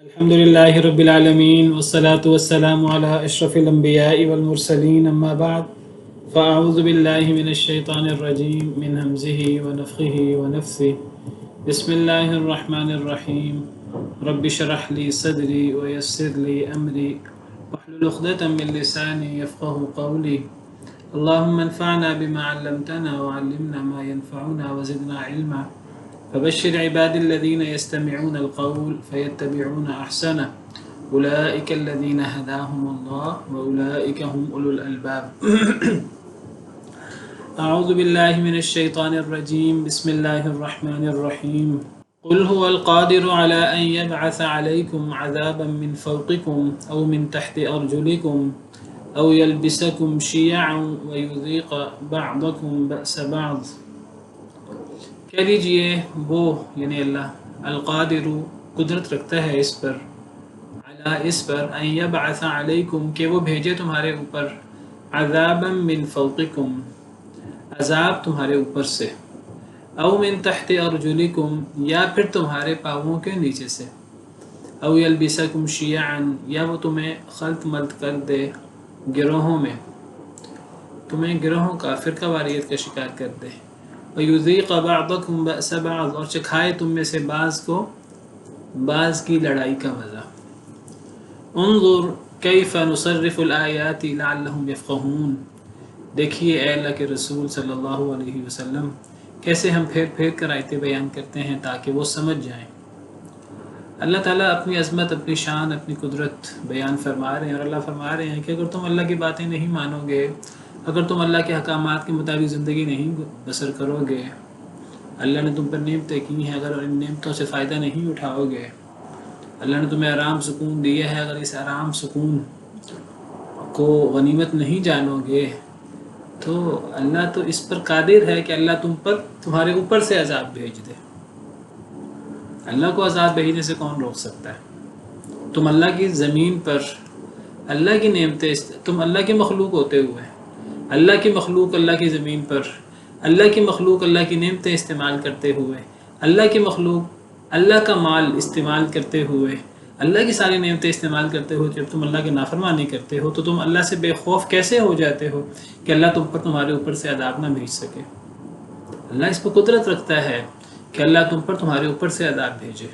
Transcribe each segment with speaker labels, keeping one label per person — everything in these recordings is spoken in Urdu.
Speaker 1: الحمد لله رب العالمين والصلاة والسلام على أشرف الأنبياء والمرسلين أما بعد فأعوذ بالله من الشيطان الرجيم من همزه ونفخه ونفثه بسم الله الرحمن الرحيم رب اشرح لي صدري ويسر لي أمري واحلل عقدة من لساني يفقه قولي اللهم انفعنا بما علمتنا وعلمنا ما ينفعنا وزدنا علما فبشر عباد الذين يستمعون القول فيتبعون أحسنه أولئك الذين هداهم الله وأولئك هم أولو الألباب أعوذ بالله من الشيطان الرجيم بسم الله الرحمن الرحيم قل هو القادر على أن يبعث عليكم عذابا من فوقكم أو من تحت أرجلكم أو يلبسكم شيعا ويذيق بعضكم بأس بعض. کہہ لیجئے وہ یعنی اللہ القادر قدرت رکھتا ہے اس پر علی اس پر ان یبعث علیکم کہ وہ بھیجے تمہارے اوپر عذابا من فوقکم عذاب تمہارے اوپر سے او من تحت ارجلکم یا پھر تمہارے پاؤں کے نیچے سے او یلبسکم شیعا یا وہ تمہیں خلط ملط کر دے گروہوں میں تمہیں گروہوں کا فرقہ واریت کا شکار کر دے وَيُذِيقَ بَعْضَكُمْ بَأْسَ بَعْض اور چکھائے تم میں سے بعض کو بعض کی لڑائی کا مزہ. انظر کیف نصرف الآیات لعلہم یفقہون دیکھیے اے اللہ کے رسول صلی اللہ علیہ وسلم کیسے ہم پھیر پھیر کر آیتیں بیان کرتے ہیں تاکہ وہ سمجھ جائیں. اللہ تعالیٰ اپنی عظمت اپنی شان اپنی قدرت بیان فرما رہے ہیں اور اللہ فرما رہے ہیں کہ اگر تم اللہ کی باتیں نہیں مانو گے اگر تم اللہ کے احکامات کے مطابق زندگی نہیں بسر کرو گے اللہ نے تم پر نعمتیں کی ہیں اگر ان نعمتوں سے فائدہ نہیں اٹھاؤ گے اللہ نے تمہیں آرام سکون دیا ہے اگر اس آرام سکون کو غنیمت نہیں جانو گے تو اللہ تو اس پر قادر ہے کہ اللہ تمہارے اوپر سے عذاب بھیج دے. اللہ کو عذاب بھیجنے سے کون روک سکتا ہے؟ تم اللہ کی زمین پر اللہ کی نعمتیں تم اللہ کی مخلوق ہوتے ہوئے اللہ کی مخلوق اللہ کی زمین پر اللہ کی مخلوق اللہ کی نعمتیں استعمال کرتے ہوئے اللہ کی مخلوق اللہ کا مال استعمال کرتے ہوئے اللہ کی ساری نعمتیں استعمال کرتے ہوئے جب تم اللہ کی نافرمانی کرتے ہو تو تم اللہ سے بے خوف کیسے ہو جاتے ہو کہ اللہ تم پر تمہارے اوپر سے عذاب نہ بھیج سکے. اللہ اس پر قدرت رکھتا ہے کہ اللہ تم پر تمہارے اوپر سے عذاب بھیجے.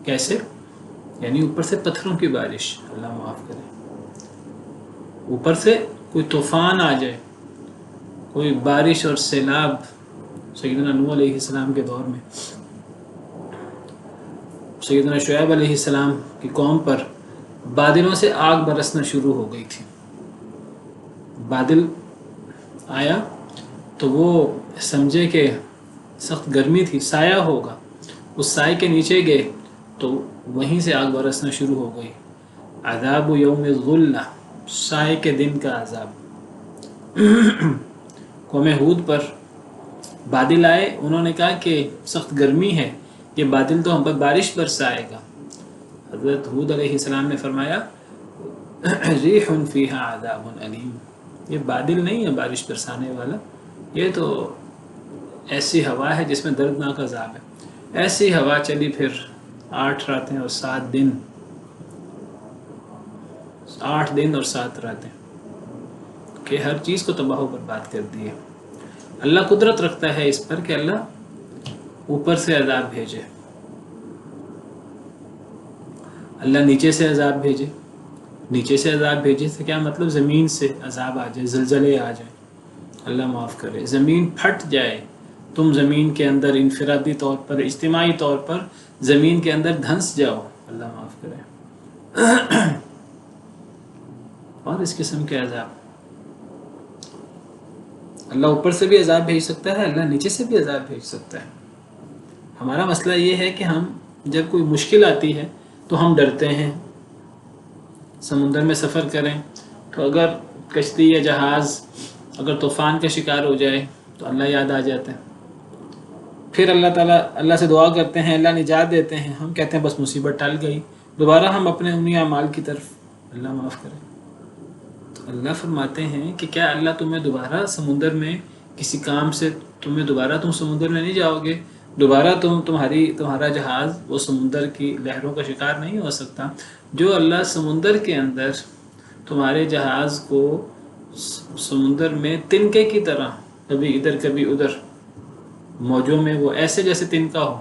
Speaker 1: کیسے؟ یعنی اوپر سے پتھروں کی بارش اللہ معاف کرے اوپر سے کوئی طوفان آ جائے کوئی بارش اور سیلاب. سیدنا نوح علیہ السلام کے دور میں سیدنا شعیب علیہ السلام کی قوم پر بادلوں سے آگ برسنا شروع ہو گئی تھی. بادل آیا تو وہ سمجھے کہ سخت گرمی تھی سایہ ہوگا اس سائے کے نیچے گئے تو وہیں سے آگ برسنا شروع ہو گئی. عذاب یوم الظلہ سائے کے دن کا عذاب. قوم ہود پر بادل آئے انہوں نے کہا کہ سخت گرمی ہے یہ بادل تو ہم پر بارش برسائے گا. حضرت ہود علیہ السلام نے فرمایا ریح فیہا عذاب علیم یہ بادل نہیں ہے بارش برسانے والا یہ تو ایسی ہوا ہے جس میں دردناک عذاب ہے. ایسی ہوا چلی پھر 8 راتیں اور 7 دن 8 دن اور 7 راتیں کہ ہر چیز کو تباہ و برباد کر دیے. اللہ قدرت رکھتا ہے اس پر کہ اللہ اوپر سے عذاب بھیجے اللہ نیچے سے عذاب بھیجے. نیچے سے عذاب بھیجے سے کیا مطلب زمین سے عذاب آ جائے زلزلے آ جائیں اللہ معاف کرے زمین پھٹ جائے تم زمین کے اندر انفرادی طور پر اجتماعی طور پر زمین کے اندر دھنس جاؤ اللہ معاف کرے. اور اس قسم کے عذاب اللہ اوپر سے بھی عذاب بھیج سکتا ہے اللہ نیچے سے بھی عذاب بھیج سکتا ہے. ہمارا مسئلہ یہ ہے کہ ہم جب کوئی مشکل آتی ہے تو ہم ڈرتے ہیں. سمندر میں سفر کریں تو اگر کشتی یا جہاز اگر طوفان کا شکار ہو جائے تو اللہ یاد آ جاتا ہے. پھر اللہ تعالیٰ اللہ سے دعا کرتے ہیں اللہ نجات دیتے ہیں ہم کہتے ہیں بس مصیبت ٹل گئی دوبارہ ہم اپنے انہی اعمال کی طرف اللہ معاف کرے. تو اللہ فرماتے ہیں کہ کیا اللہ تمہیں دوبارہ سمندر میں کسی کام سے تم سمندر میں نہیں جاؤ گے دوبارہ تمہارا جہاز وہ سمندر کی لہروں کا شکار نہیں ہو سکتا۔ جو اللہ سمندر کے اندر تمہارے جہاز کو سمندر میں تنکے کی طرح کبھی ادھر کبھی ادھر موجوں میں وہ ایسے جیسے تنکا ہو،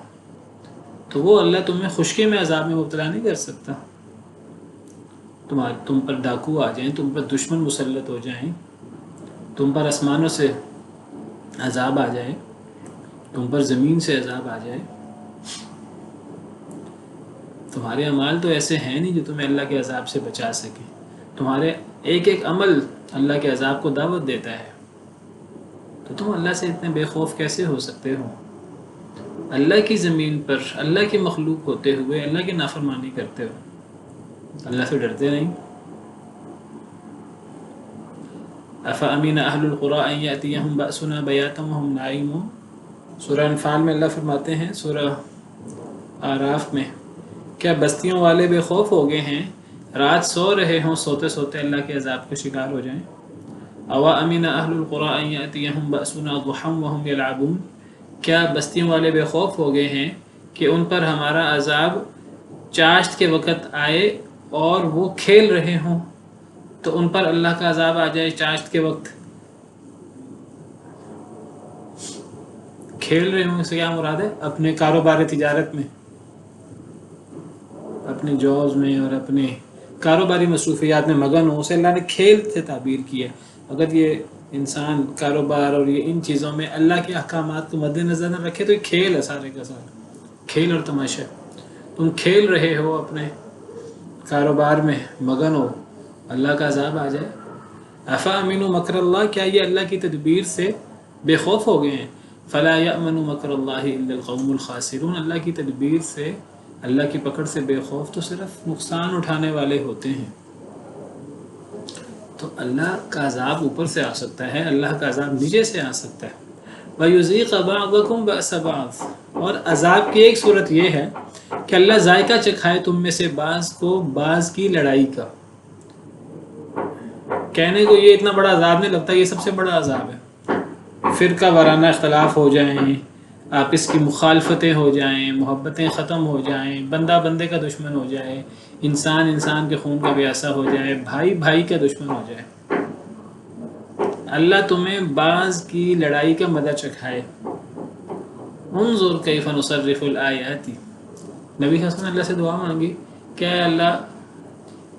Speaker 1: تو وہ اللہ تمہیں خشکی میں عذاب میں مبتلا نہیں کر سکتا۔ تم پر ڈاکو آ جائیں، تم پر دشمن مسلط ہو جائیں، تم پر آسمانوں سے عذاب آ جائے، تم پر زمین سے عذاب آ جائے، تمہارے اعمال تو ایسے ہیں نہیں جو تمہیں اللہ کے عذاب سے بچا سکے۔ تمہارے ایک ایک عمل اللہ کے عذاب کو دعوت دیتا ہے، تو تم اللہ سے اتنے بے خوف کیسے ہو سکتے ہو؟ اللہ کی زمین پر اللہ کی مخلوق ہوتے ہوئے اللہ کی نافرمانی کرتے ہو، اللہ سے ڈرتے نہیں۔ افامین اہل القریٰ ان یأتیہم بأسنا بیاتا وہم نائمون، سورہ انفال میں اللہ فرماتے ہیں، سورہ آراف میں، کیا بستیوں والے بے خوف ہو گئے ہیں رات سو رہے ہوں، سوتے سوتے اللہ کے عذاب کا شکار ہو جائیں؟ اوا امین اہل القریٰ ان یأتیہم بأسنا ضحی وہم یلعبون، کیا بستیوں والے بے خوف ہو گئے ہیں کہ ان پر ہمارا عذاب چاشت کے وقت آئے اور وہ کھیل رہے ہوں، تو ان پر اللہ کا عذاب آ جائے چاشت کے وقت؟ کھیل رہے ہوں سے کیا مراد ہے؟ اپنے کاروبار تجارت میں، اپنے جابز میں اور اپنے کاروباری مصروفیات میں مگن ہوں، اسے اللہ نے کھیل سے تعبیر کیا۔ اگر یہ انسان کاروبار اور یہ ان چیزوں میں اللہ کے احکامات کو مد نظر نہ رکھے تو یہ کھیل ہے، سارے کا سارا کھیل اور تماشا۔ تم کھیل رہے ہو، اپنے کاروبار میں مگن ہو، اللہ کا عذاب آ جائے۔ افامنوا مکر اللہ، کیا یہ اللہ کی تدبیر سے بے خوف ہو گئے ہیں؟ فلا یأمن مکر اللہ الا القوم الخاسرون، اللہ کی تدبیر سے، اللہ کی پکڑ سے بے خوف تو صرف نقصان اٹھانے والے ہوتے ہیں۔ تو اللہ کا عذاب اوپر سے آ سکتا ہے، اللہ کا عذاب نیچے سے آ سکتا ہے۔ وَيُذِيقَ بَعْضَكُمْ بَأْسَ بَعْضٍ، اور عذاب کی ایک صورت یہ ہے کہ اللہ ذائقہ چکھائے تم میں سے بعض کو بعض کی لڑائی کا۔ کہنے کو یہ اتنا بڑا عذاب نہیں لگتا، یہ سب سے بڑا عذاب ہے۔ فرقہ وارانہ اختلاف ہو جائیں، آپس کی مخالفتیں ہو جائیں، محبتیں ختم ہو جائیں، بندہ بندے کا دشمن ہو جائے، انسان انسان کے خون کا پیاسا ہو جائے، بھائی بھائی کا دشمن ہو جائے، اللہ تمہیں بعض کی لڑائی کا مزہ چکھائے۔ انظر کیف نصرف الآیات، نبی صلی اللہ علیہ وسلم نے اللہ سے دعا مانگی کہ اے اللہ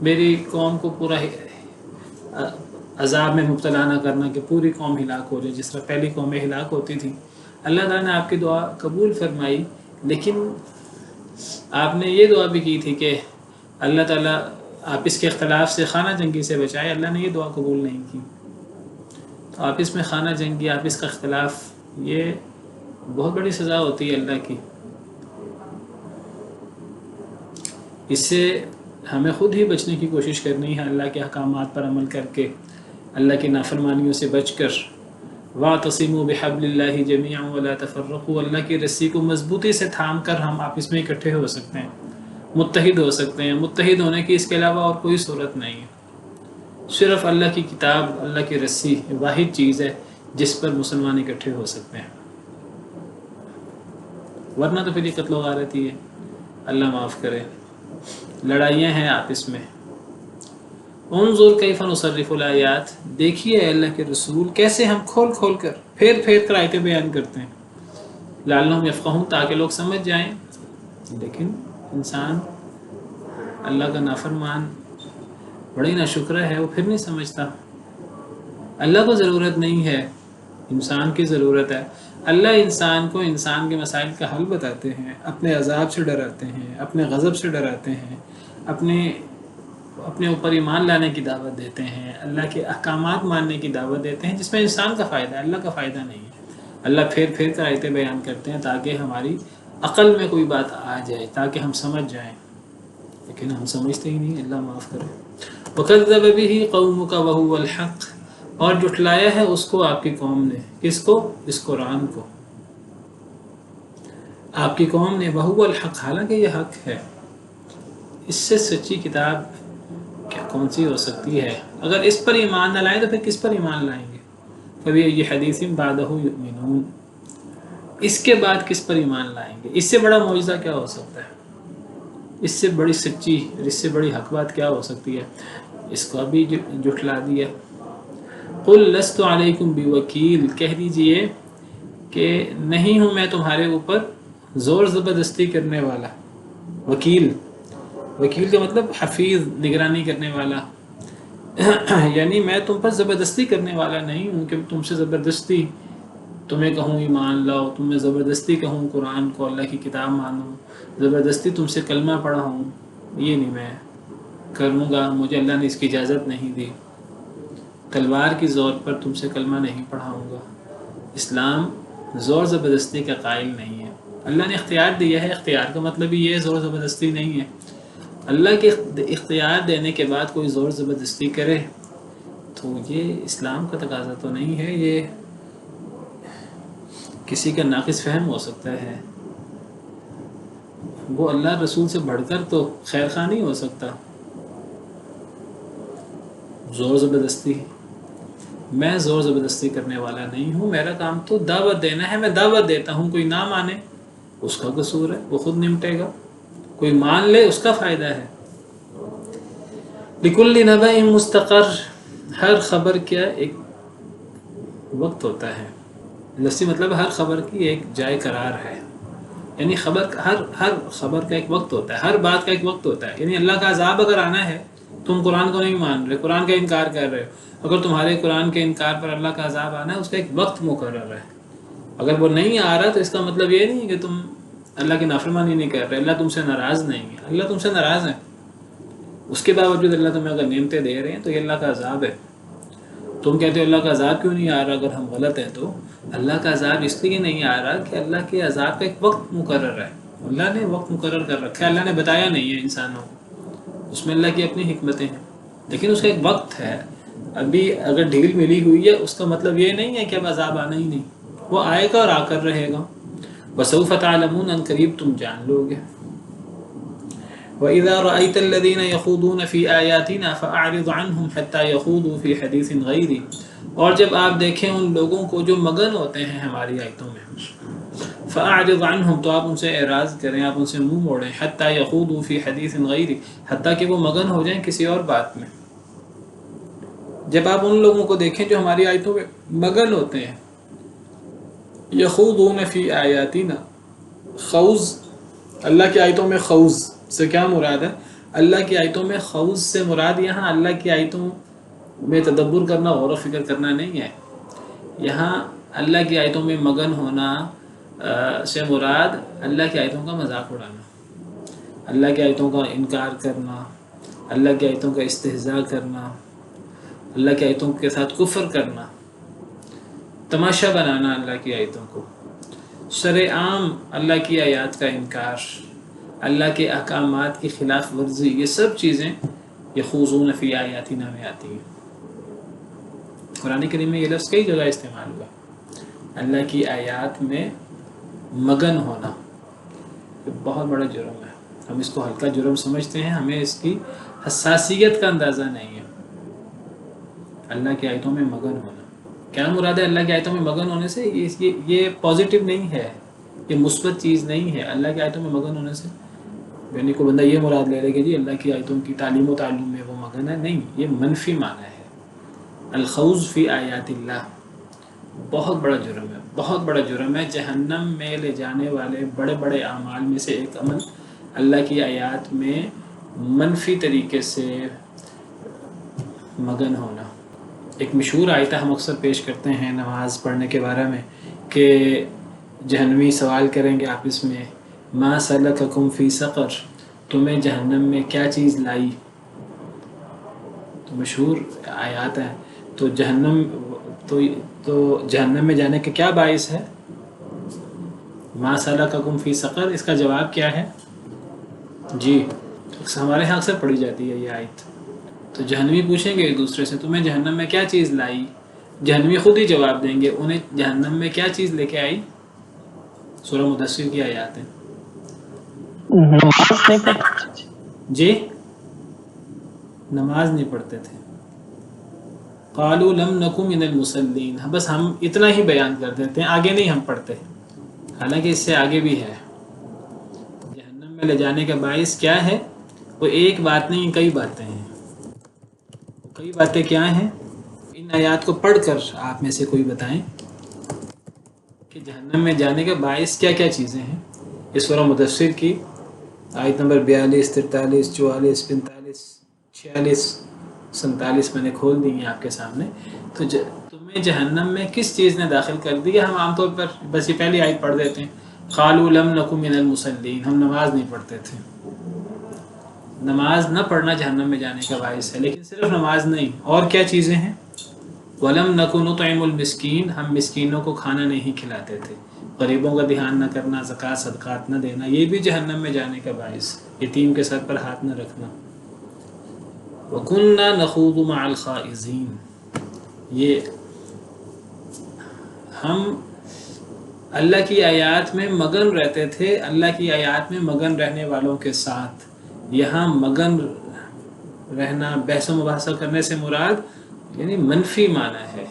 Speaker 1: میری قوم کو پورا عذاب میں مبتلا نہ کرنا کہ پوری قوم ہلاک ہو جائے، جس طرح پہلی قومیں ہلاک ہوتی تھیں۔ اللہ تعالیٰ نے آپ کی دعا قبول فرمائی، لیکن آپ نے یہ دعا بھی کی تھی کہ اللہ تعالیٰ آپس کے اختلاف سے، خانہ جنگی سے بچائے۔ اللہ نے یہ دعا قبول نہیں کی۔ تو آپس میں خانہ جنگی، آپس کا اختلاف، یہ بہت بڑی سزا ہوتی ہے اللہ کی۔ اس سے ہمیں خود ہی بچنے کی کوشش کرنی ہے، اللہ کے احکامات پر عمل کر کے، اللہ کی نافرمانیوں سے بچ کر۔ وَاعْتَصِمُوا بِحَبْلِ اللَّهِ جَمِيعًا وَلَا تَفَرَّقُوا، اللہ کی رسی کو مضبوطی سے تھام کر ہم آپس میں اکٹھے ہو سکتے ہیں، متحد ہو سکتے ہیں۔ متحد ہونے کی اس کے علاوہ اور کوئی صورت نہیں ہے۔ صرف اللہ کی کتاب، اللہ کی رسی واحد چیز ہے جس پر مسلمان اکٹھے ہو سکتے ہیں، ورنہ تو پھر یہ قتل و غارت ہی ہے، اللہ معاف کرے، لڑائیاں ہیں آپس میں۔ انظر کیف نصرف الآیات، دیکھیے اے اللہ کے رسول کیسے ہم کھول کھول کر، پھیر پھیر کر آیتیں بیان کرتے ہیں، لعلہم یفقہون، تاکہ لوگ سمجھ جائیں۔ لیکن انسان اللہ کا نافرمان بڑی ناشکر ہے، وہ پھر نہیں سمجھتا۔ اللہ کو ضرورت نہیں ہے، انسان کی ضرورت ہے۔ اللہ انسان کو انسان کے مسائل کا حل بتاتے ہیں، اپنے عذاب سے ڈراتے ہیں، اپنے غضب سے ڈراتے ہیں، اپنے اوپر ایمان لانے کی دعوت دیتے ہیں، اللہ کے احکامات ماننے کی دعوت دیتے ہیں، جس میں انسان کا فائدہ ہے، اللہ کا فائدہ نہیں ہے۔ اللہ پھر پھر کر آیتیں بیان کرتے ہیں تاکہ ہماری عقل میں کوئی بات آ جائے، تاکہ ہم سمجھ جائیں، لیکن ہم سمجھتے ہی نہیں، اللہ معاف کرے۔ وَكَذَّبَ بِهِ قَوْمُكَ وَهُوَ الْحَقُّ، اور جھٹلایا ہے اس کو آپ کی قوم نے، کس کو؟ اس قرآن کو، آپ کی قوم نے، وَهُوَ الْحَقُّ، حالانکہ یہ حق ہے۔ اس سے سچی کتاب کیا کون سی ہو سکتی ہے؟ اگر اس پر ایمان نہ لائیں تو پھر کس پر ایمان لائیں گے؟ فَبِأَيِّ حَدِيثٍ بَعْدَهُ يُؤْمِنُونَ، اس کے بعد کس پر ایمان لائیں گے؟ اس سے بڑا معجزہ کیا ہو سکتا ہے؟ اس سے بڑی سچی، اس سے بڑی حق بات کیا ہو سکتی ہے؟ اس کو ابھی جھٹلا دیا۔ قل لست علیکم بوکیل، کہہ دیجئے کہ نہیں ہوں میں تمہارے اوپر زور زبردستی کرنے والا۔ وکیل، وکیل کا مطلب حفیظ، نگرانی کرنے والا یعنی میں تم پر زبردستی کرنے والا نہیں ہوں کہ تم سے زبردستی تمہیں کہوں ایمان لاؤ، تمہیں زبردستی کہوں قرآن کو اللہ کی کتاب مانوں، زبردستی تم سے کلمہ پڑھاؤں، یہ نہیں میں کروں گا، مجھے اللہ نے اس کی اجازت نہیں دی۔ تلوار کی زور پر تم سے کلمہ نہیں پڑھاؤں گا۔ اسلام زور زبردستی کا قائل نہیں ہے، اللہ نے اختیار دیا ہے، اختیار کا مطلب ہی یہ زور زبردستی نہیں ہے۔ اللہ کے اختیار دینے کے بعد کوئی زور زبردستی کرے تو یہ اسلام کا تقاضا تو نہیں ہے، یہ کسی کا ناقص فہم ہو سکتا ہے، وہ اللہ رسول سے بڑھ کر تو خیر خواہ نہیں ہو سکتا۔ زور زبردستی، میں زور زبردستی کرنے والا نہیں ہوں، میرا کام تو دعوت دینا ہے، میں دعوت دیتا ہوں، کوئی نہ مانے اس کا قصور ہے، وہ خود نمٹے گا، کوئی مان لے اس کا فائدہ ہے۔ لکل نبأ مستقر، ہر خبر کیا ایک وقت ہوتا ہے، لسی مطلب ہر خبر کی ایک جائے قرار ہے، یعنی ہر خبر کا ایک وقت ہوتا ہے، ہر بات کا ایک وقت ہوتا ہے۔ یعنی اللہ کا عذاب اگر آنا ہے، تم قرآن کو نہیں مان رہے، قرآن کا انکار کر رہے ہو، اگر تمہارے قرآن کے انکار پر اللہ کا عذاب آنا ہے، اس کا ایک وقت مقرر ہے۔ اگر وہ نہیں آ رہا تو اس کا مطلب یہ نہیں کہ تم اللہ کی نافرمانی نہیں کر رہے، اللہ تم سے ناراض نہیں ہے، اللہ تم سے ناراض ہے، اس کے باوجود اللہ تمہیں اگر نعمتیں دے رہے ہیں تو یہ اللہ کا عذاب ہے۔ تم کہتے ہو اللہ کا عذاب کیوں نہیں آ رہا؟ اگر ہم غلط ہیں تو اللہ کا عذاب اس لیے نہیں آ رہا کہ اللہ کے عذاب کا ایک وقت مقرر ہے، اللہ نے وقت مقرر کر رکھا ہے، اللہ نے بتایا نہیں ہے انسانوں کو، اس میں اللہ کی اپنی حکمتیں ہیں، لیکن اس کا ایک وقت ہے۔ ابھی اگر ڈھیل ملی ہوئی ہے اس کا مطلب یہ نہیں ہے کہ اب عذاب آنا ہی نہیں، وہ آئے گا اور آ کر رہے گا۔ وَسَوْفَ تَعْلَمُونَ، ان قریب تم جان لو گے۔ وَإِذَا رَأَيْتَ الَّذِينَ يَخُوضُونَ فِي آيَاتِنَا فَأَعْرِضْ عَنْهُمْ حَتَّى يَخُوضُوا فِي حَدِيثٍ غَيْرِهِ، اور جب آپ دیکھیں ان لوگوں کو جو مگن ہوتے ہیں ہماری آیتوں میں، فَأَعْرِضْ عَنْهُمْ، تو آپ ان سے اعراض کریں، آپ ان سے منہ موڑیں، حَتَّى يَخُوضُوا فِي حَدِيثٍ غَيْرِهِ، حتیٰ کہ وہ مگن ہو جائیں کسی اور بات میں۔ جب آپ ان لوگوں کو دیکھیں جو ہماری آیتوں میں مگن ہوتے ہیں، یخوضون فی آیاتنا، خوض، اللہ کی آیتوں میں خوض سے کیا مراد ہے؟ اللہ کی آیتوں میں خوض سے مراد یہاں اللہ کی آیتوں میں تدبر کرنا، غور و فکر کرنا نہیں ہے، یہاں اللہ کی آیتوں میں مگن ہونا سے مراد اللہ کی آیتوں کا مذاق اڑانا، اللہ کی آیتوں کا انکار کرنا، اللہ کی آیتوں کا استہزاء کرنا، اللہ کی آیتوں کے ساتھ کفر کرنا، تماشا بنانا اللہ کی آیتوں کو، شرعام اللہ کی آیات کا انکار، اللہ کے احکامات کی خلاف ورزی، یہ سب چیزیں یخوضون فی آیاتنا میں آتی ہیں۔ قرآن کریم میں یہ لفظ کئی جگہ استعمال ہوا، اللہ کی آیات میں مگن ہونا، یہ بہت بڑا جرم ہے، ہم اس کو ہلکا جرم سمجھتے ہیں، ہمیں اس کی حساسیت کا اندازہ نہیں ہے۔ اللہ کی آیتوں میں مگن ہونا کیا مراد ہے؟ اللہ کی آیتوں میں مگن ہونے سے یہ پازیٹیو نہیں ہے، یہ مثبت چیز نہیں ہے۔ اللہ کی آیتوں میں مگن ہونے سے یعنی کوئی بندہ یہ مراد لے لے کہ جی اللہ کی آیتوں کی تعلیم و تعلم میں وہ مگن ہے، نہیں، یہ منفی معنی ہے۔ الخوض فی آیات اللہ بہت بڑا جرم ہے، بہت بڑا جرم ہے، جہنم میں لے جانے والے بڑے بڑے اعمال میں سے ایک عمل اللہ کی آیات میں منفی طریقے سے مگن ہونا۔ ایک مشہور آیت ہم اکثر پیش کرتے ہیں نماز پڑھنے کے بارے میں کہ جہنمی سوال کریں گے آپس میں، ما سلککم فی سقر، تمہیں جہنم میں کیا چیز لائی؟ تو مشہور آیات ہیں، تو جہنم میں جانے کا کیا باعث ہے؟ ما سلککم فی سقر، اس کا جواب کیا ہے؟ جی ہمارے ہاں اکثر پڑھی جاتی ہے یہ آیت۔ تو جہنمی پوچھیں گے ایک دوسرے سے تمہیں جہنم میں کیا چیز لائی؟ جہنمی خود ہی جواب دیں گے انہیں جہنم میں کیا چیز لے کے آئی؟ سورہ مدثر کی آیات ہیں۔
Speaker 2: نماز نہیں پڑھتے تھے
Speaker 1: جی نماز نہیں پڑھتے تھے۔ قالوا لم نکن من المصلین، بس ہم اتنا ہی بیان کر دیتے ہیں، آگے نہیں ہم پڑھتے، حالانکہ اس سے آگے بھی ہے. جہنم میں لے جانے کا باعث کیا ہے؟ وہ ایک بات نہیں، کئی باتیں ہیں. کئی باتیں کیا ہیں؟ ان آیات کو پڑھ کر آپ میں سے کوئی بتائیں کہ جہنم میں جانے کا باعث کیا کیا چیزیں ہیں. اس سورہ مدثر کی آیت نمبر 42، 43، 44، 45، 46، 47 میں نے کھول دی ہیں آپ کے سامنے. تو تمہیں جہنم میں کس چیز نے داخل کر دیا؟ ہم عام طور پر بس یہ پہلی آیت پڑھ دیتے ہیں، قالوا لم نکن من المصلین، ہم نماز نہیں پڑھتے تھے. نماز نہ پڑھنا جہنم میں جانے کا باعث ہے. لیکن صرف نماز نہیں، اور کیا چیزیں ہیں؟ وَلَمْ نَكُ نُطْعِمُ الْمِسْكِينَ، ہم مسکینوں کو کھانا نہیں کھلاتے تھے. غریبوں کا دھیان نہ کرنا، زکوٰۃ صدقات نہ دینا، یہ بھی جہنم میں جانے کا باعث. یتیم کے سر پر ہاتھ نہ رکھنا. وَكُنَّا نَخُوضُ مَعَ الْخَائِضِينَ، یہ ہم اللہ کی آیات میں مگن رہتے تھے، اللہ کی آیات میں مگن رہنے والوں کے ساتھ. یہاں مگن رہنا، بحث و مباحثہ کرنے سے مراد یعنی منفی معنی ہے.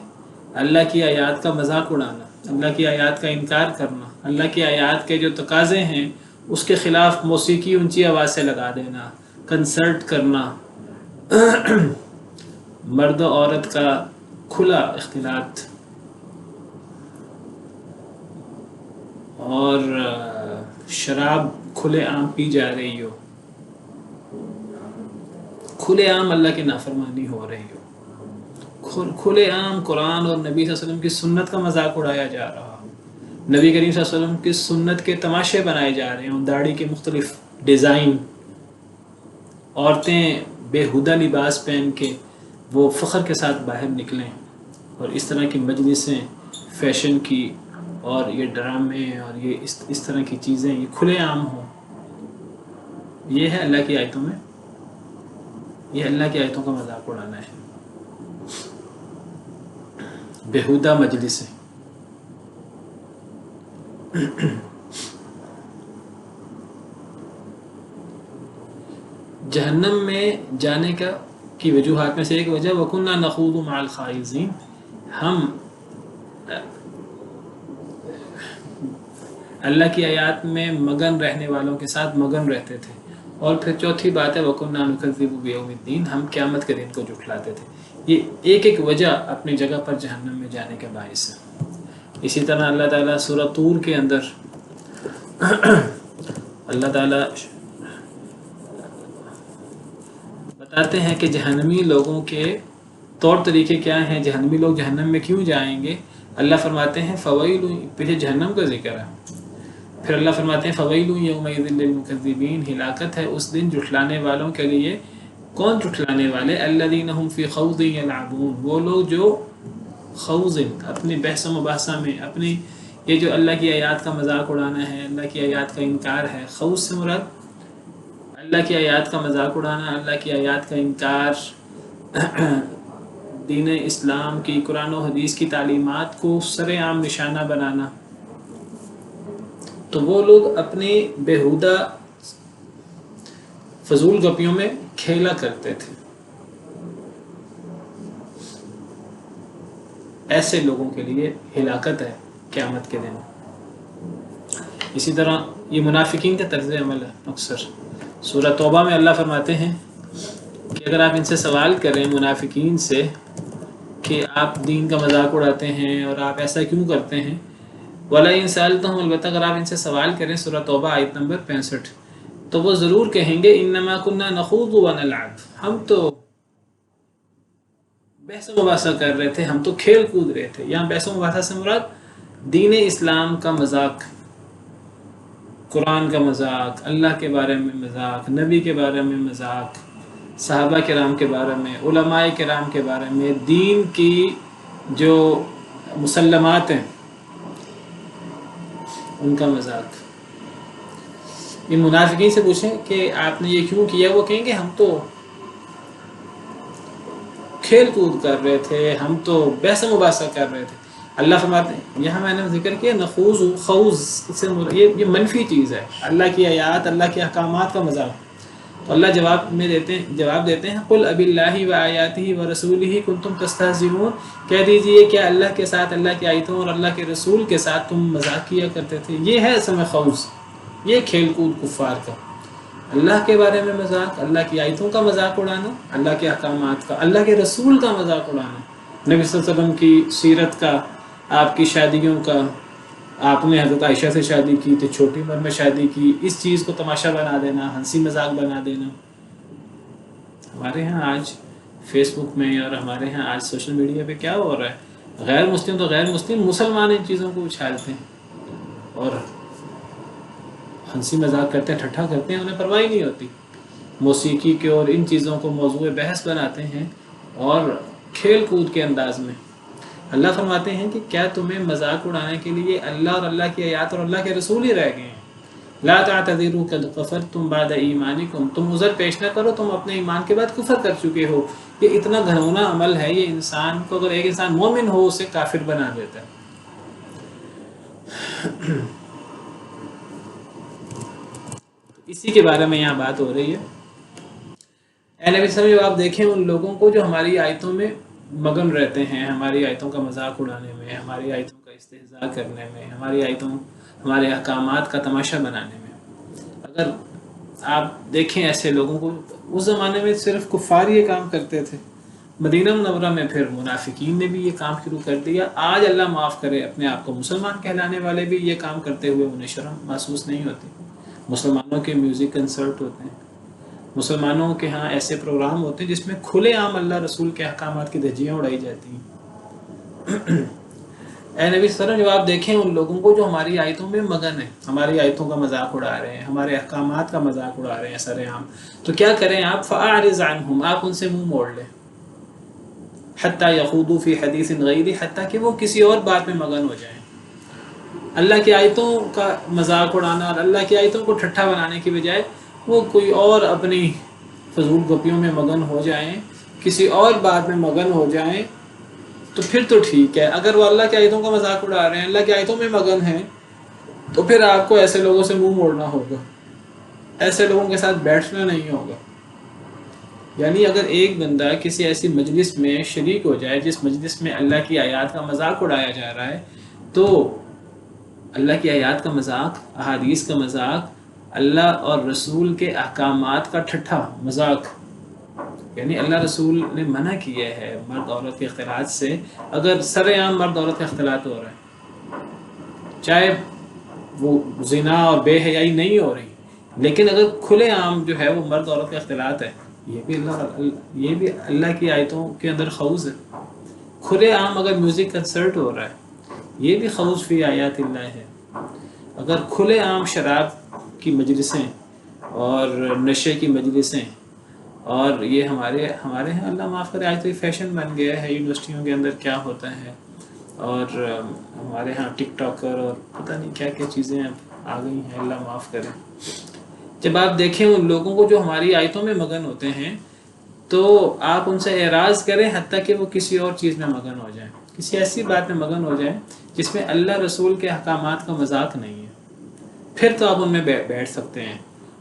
Speaker 1: اللہ کی آیات کا مذاق اڑانا، اللہ کی آیات کا انکار کرنا، اللہ کی آیات کے جو تقاضے ہیں اس کے خلاف موسیقی اونچی آواز سے لگا دینا، کنسرٹ کرنا، مرد و عورت کا کھلا اختلاط، اور شراب کھلے عام پی جا رہی ہو، کھلے عام اللہ کی نافرمانی ہو رہی ہو، کھلے عام قرآن اور نبی صلی اللہ علیہ وسلم کی سنت کا مذاق اڑایا جا رہا ہو، نبی کریم صلی اللہ علیہ وسلم کی سنت کے تماشے بنائے جا رہے ہوں، داڑھی کے مختلف ڈیزائن، عورتیں بےہودہ لباس پہن کے وہ فخر کے ساتھ باہر نکلیں، اور اس طرح کی مجلسیں فیشن کی اور یہ ڈرامے اور یہ اس طرح کی چیزیں یہ کھلے عام ہوں. یہ ہے اللہ کی آیتوں میں، یہ اللہ کی آیتوں کا مذاق اڑانا ہے. بےہودہ مجلسیں. جہنم میں جانے کی وجوہات میں سے ایک وجہ وَكُنَّا نَخُوضُ مَعَ الْخَائِضِينَ، ہم اللہ کی آیات میں مگن رہنے والوں کے ساتھ مگن رہتے تھے. اور پھر چوتھی بات ہے وَكُنَّا نُكَذِّبُ بِيَوْمِ الدِّينِ، ہم قیامت کے دن کو جھٹلاتے تھے. یہ ایک ایک وجہ اپنی جگہ پر جہنم میں جانے کا باعث ہے. اسی طرح اللہ تعالیٰ سورہ طور کے اندر اللہ تعالیٰ بتاتے ہیں کہ جہنمی لوگوں کے طور طریقے کیا ہیں، جہنمی لوگ جہنم میں کیوں جائیں گے. اللہ فرماتے ہیں فویل، پیچھے جہنم کا ذکر ہے، پھر اللہ فرماتے ہیں فویل یومئذ للمکذبین، ہلاکت ہے اس دن جھٹلانے والوں کے لیے. کون جھٹلانے والے؟ الذین هم فی خوض یلعبون، وہ لوگ جو خوض، اپنی بحث و مباحثہ میں، اپنی یہ جو اللہ کی آیات کا مذاق اڑانا ہے، اللہ کی آیات کا انکار ہے. خوض سے مراد اللہ کی آیات کا مذاق اڑانا، اللہ کی آیات کا انکار، دین اسلام کی، قرآن و حدیث کی تعلیمات کو سر عام نشانہ بنانا. تو وہ لوگ اپنی بےہودہ فضول گپیوں میں کھیلا کرتے تھے. ایسے لوگوں کے لیے ہلاکت ہے قیامت کے دن. اسی طرح یہ منافقین کا طرز عمل ہے. اکثر سورہ توبہ میں اللہ فرماتے ہیں کہ اگر آپ ان سے سوال کریں منافقین سے کہ آپ دین کا مذاق اڑاتے ہیں اور آپ ایسا کیوں کرتے ہیں، وَلَئِن سَأَلْتَهُمْ، البتہ اگر آپ ان سے سوال کریں، سورہ توبہ آیت نمبر 65، تو وہ ضرور کہیں گے انما كنا نخوض ونلعب، ہم تو بحث و مباحثہ کر رہے تھے، ہم تو کھیل کود رہے تھے. یہاں بحث و مباحثہ سے مراد دین اسلام کا مذاق، قرآن کا مذاق، اللہ کے بارے میں مذاق، نبی کے بارے میں مذاق، صحابہ کرام کے بارے میں، علماء کرام کے بارے میں، دین کی جو مسلمات ہیں ان کا مذاق. ان منافقین سے پوچھیں کہ آپ نے یہ کیوں کیا، وہ کہیں گے ہم تو کھیل کود کر رہے تھے، ہم تو بحث و مباحثہ کر رہے تھے. اللہ فرماتے ہیں، یہاں میں نے ذکر کیا نخوض، خوض سے یہ منفی چیز ہے، اللہ کی آیات، اللہ کے احکامات کا مذاق. اللہ جواب دیتے ہیں قل اب اللہ و آیاتہ و رسولہ کنتم تستہزئون، کہہ دیجئے کیا اللہ کے ساتھ، اللہ کی آیتوں اور اللہ کے رسول کے ساتھ تم مذاق کیا کرتے تھے؟ یہ ہے اصل میں خوض، یہ کھیل کود کفار کا، اللہ کے بارے میں مذاق، اللہ کی آیتوں کا مذاق اڑانا، اللہ کے احکامات کا، اللہ کے رسول کا مذاق اڑانا، نبی صلی اللہ علیہ وسلم کی سیرت کا، آپ کی شادیوں کا، آپ نے حضرت عائشہ سے شادی کی تو چھوٹی عمر میں شادی کی، اس چیز کو تماشا بنا دینا، ہنسی مذاق بنا دینا۔ ہمارے ہاں آج فیس بک میں اور ہمارے ہاں آج سوشل میڈیا پہ کیا ہو رہا ہے، غیر مسلم تو غیر مسلم، مسلمان ان چیزوں کو اچھالتے ہیں اور ہنسی مذاق کرتے ہیں، ٹھٹھا کرتے ہیں، انہیں پرواہ نہیں ہوتی، موسیقی کے اور ان چیزوں کو موضوع بحث بناتے ہیں اور کھیل کود کے انداز میں۔ اللہ فرماتے ہیں کہ کیا تمہیں مذاق اڑانے کے لیے اللہ اور اللہ کی آیات اور اللہ کے رسول ہی رہ گئے ہیں؟ لا تعتذروا قد کفرتم بعد ایمانکم، تم عذر پیش نہ کرو، تم اپنے ایمان کے بعد کفر کر چکے ہو۔ یہ اتنا گھنونا عمل ہے، یہ انسان کو، اگر ایک انسان مومن ہو اسے کافر بنا دیتا ہے۔ اسی کے بارے میں یہاں بات ہو رہی ہے۔ اے نبی صلی اللہ علیہ وسلم، آپ دیکھیں ان لوگوں کو جو ہماری آیتوں میں مگن رہتے ہیں، ہماری آیتوں کا مذاق اڑانے میں، ہماری آیتوں کا استہزاء کرنے میں، ہماری آیتوں، ہمارے احکامات کا تماشا بنانے میں۔ اگر آپ دیکھیں ایسے لوگوں کو، اس زمانے میں صرف کفار یہ کام کرتے تھے، مدینہ منورہ میں پھر منافقین نے بھی یہ کام شروع کر دیا۔ آج اللہ معاف کرے اپنے آپ کو مسلمان کہلانے والے بھی یہ کام کرتے ہوئے انہیں شرم محسوس نہیں ہوتی۔ مسلمانوں کے میوزک کنسرٹ ہوتے ہیں، مسلمانوں کے ہاں ایسے پروگرام ہوتے ہیں جس میں کھلے عام اللہ رسول کے احکامات کی دھجیاں اڑائی جاتی ہیں۔ اے نبی صلی اللہ علیہ وسلم، جب آپ دیکھیں ان لوگوں کو جو ہماری آیتوں میں مگن ہیں، ہماری آیتوں کا مذاق اڑا رہے ہیں، ہمارے احکامات کا مذاق اڑا رہے ہیں سر عام، تو کیا کریں آپ؟ فَأَعْرِضْ عَنْهُمْ، آپ ان سے منہ موڑ لیں، حَتَّى يَخُوضُوا فِي حَدِيثٍ غَيْرِهِ، حتیٰ کہ وہ کسی اور بات میں مگن ہو جائیں۔ اللہ کی آیتوں کا مذاق اڑانا اور اللہ کی آیتوں کو ٹھٹھا بنانے کی بجائے وہ کوئی اور اپنی فضول گپیوں میں مگن ہو جائیں، کسی اور بات میں مگن ہو جائیں، تو پھر تو ٹھیک ہے۔ اگر وہ اللہ کی آیتوں کا مذاق اڑا رہے ہیں، اللہ کی آیتوں میں مگن ہیں، تو پھر آپ کو ایسے لوگوں سے منہ موڑنا ہوگا، ایسے لوگوں کے ساتھ بیٹھنا نہیں ہوگا۔ یعنی اگر ایک بندہ کسی ایسی مجلس میں شریک ہو جائے جس مجلس میں اللہ کی آیات کا مذاق اڑایا جا رہا ہے، تو اللہ کی آیات کا مذاق، احادیث کا مذاق، اللہ اور رسول کے احکامات کا ٹھٹھا مذاق، یعنی اللہ رسول نے منع کیا ہے مرد عورت کے اختلاط سے۔ اگر سر عام مرد عورت کا اختلاط ہو رہا ہے، چاہے وہ زنا اور بے حیائی نہیں ہو رہی، لیکن اگر کھلے عام جو ہے وہ مرد عورت کا اختلاط ہے، یہ بھی اللہ کی آیتوں کے اندر خوض ہے۔ کھلے عام اگر میوزک کنسرٹ ہو رہا ہے، یہ بھی خوض فی آیات اللہ ہے۔ اگر کھلے عام شراب کی مجلسیں اور نشے کی مجلسیں، اور یہ ہمارے ہاں اللہ معاف کرے آج تو یہ فیشن بن گیا ہے، یونیورسٹیوں کے اندر کیا ہوتا ہے، اور ہمارے ہاں ٹک ٹاکر اور پتہ نہیں کیا کیا چیزیں اب آ گئی ہیں، اللہ معاف کرے۔ جب آپ دیکھیں ان لوگوں کو جو ہماری آیتوں میں مگن ہوتے ہیں، تو آپ ان سے اعراض کریں حتیٰ کہ وہ کسی اور چیز میں مگن ہو جائیں، کسی ایسی بات میں مگن ہو جائیں جس میں اللہ رسول کے احکامات کا مذاق نہیں ہے، پھر تو آپ ان میں بیٹھ سکتے ہیں،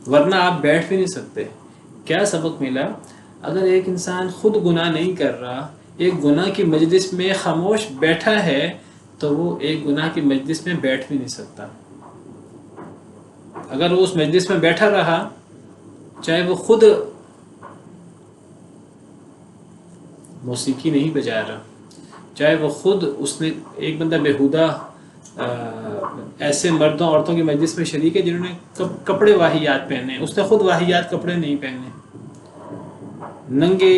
Speaker 1: ورنہ آپ بیٹھ بھی نہیں سکتے۔ کیا سبق ملا؟ اگر ایک انسان خود گناہ نہیں کر رہا، ایک گناہ کی مجلس میں خاموش بیٹھا ہے، تو وہ ایک گناہ کی مجلس میں بیٹھ بھی نہیں سکتا۔ اگر وہ اس مجلس میں بیٹھا رہا، چاہے وہ خود موسیقی نہیں بجا رہا، چاہے وہ خود اس نے ایک بندہ بیہودہ ایسے مردوں عورتوں کی مجلس میں شریک ہے جنہوں نے کپڑے واہیات پہنے، اس نے خود واہیات کپڑے نہیں پہنے، ننگے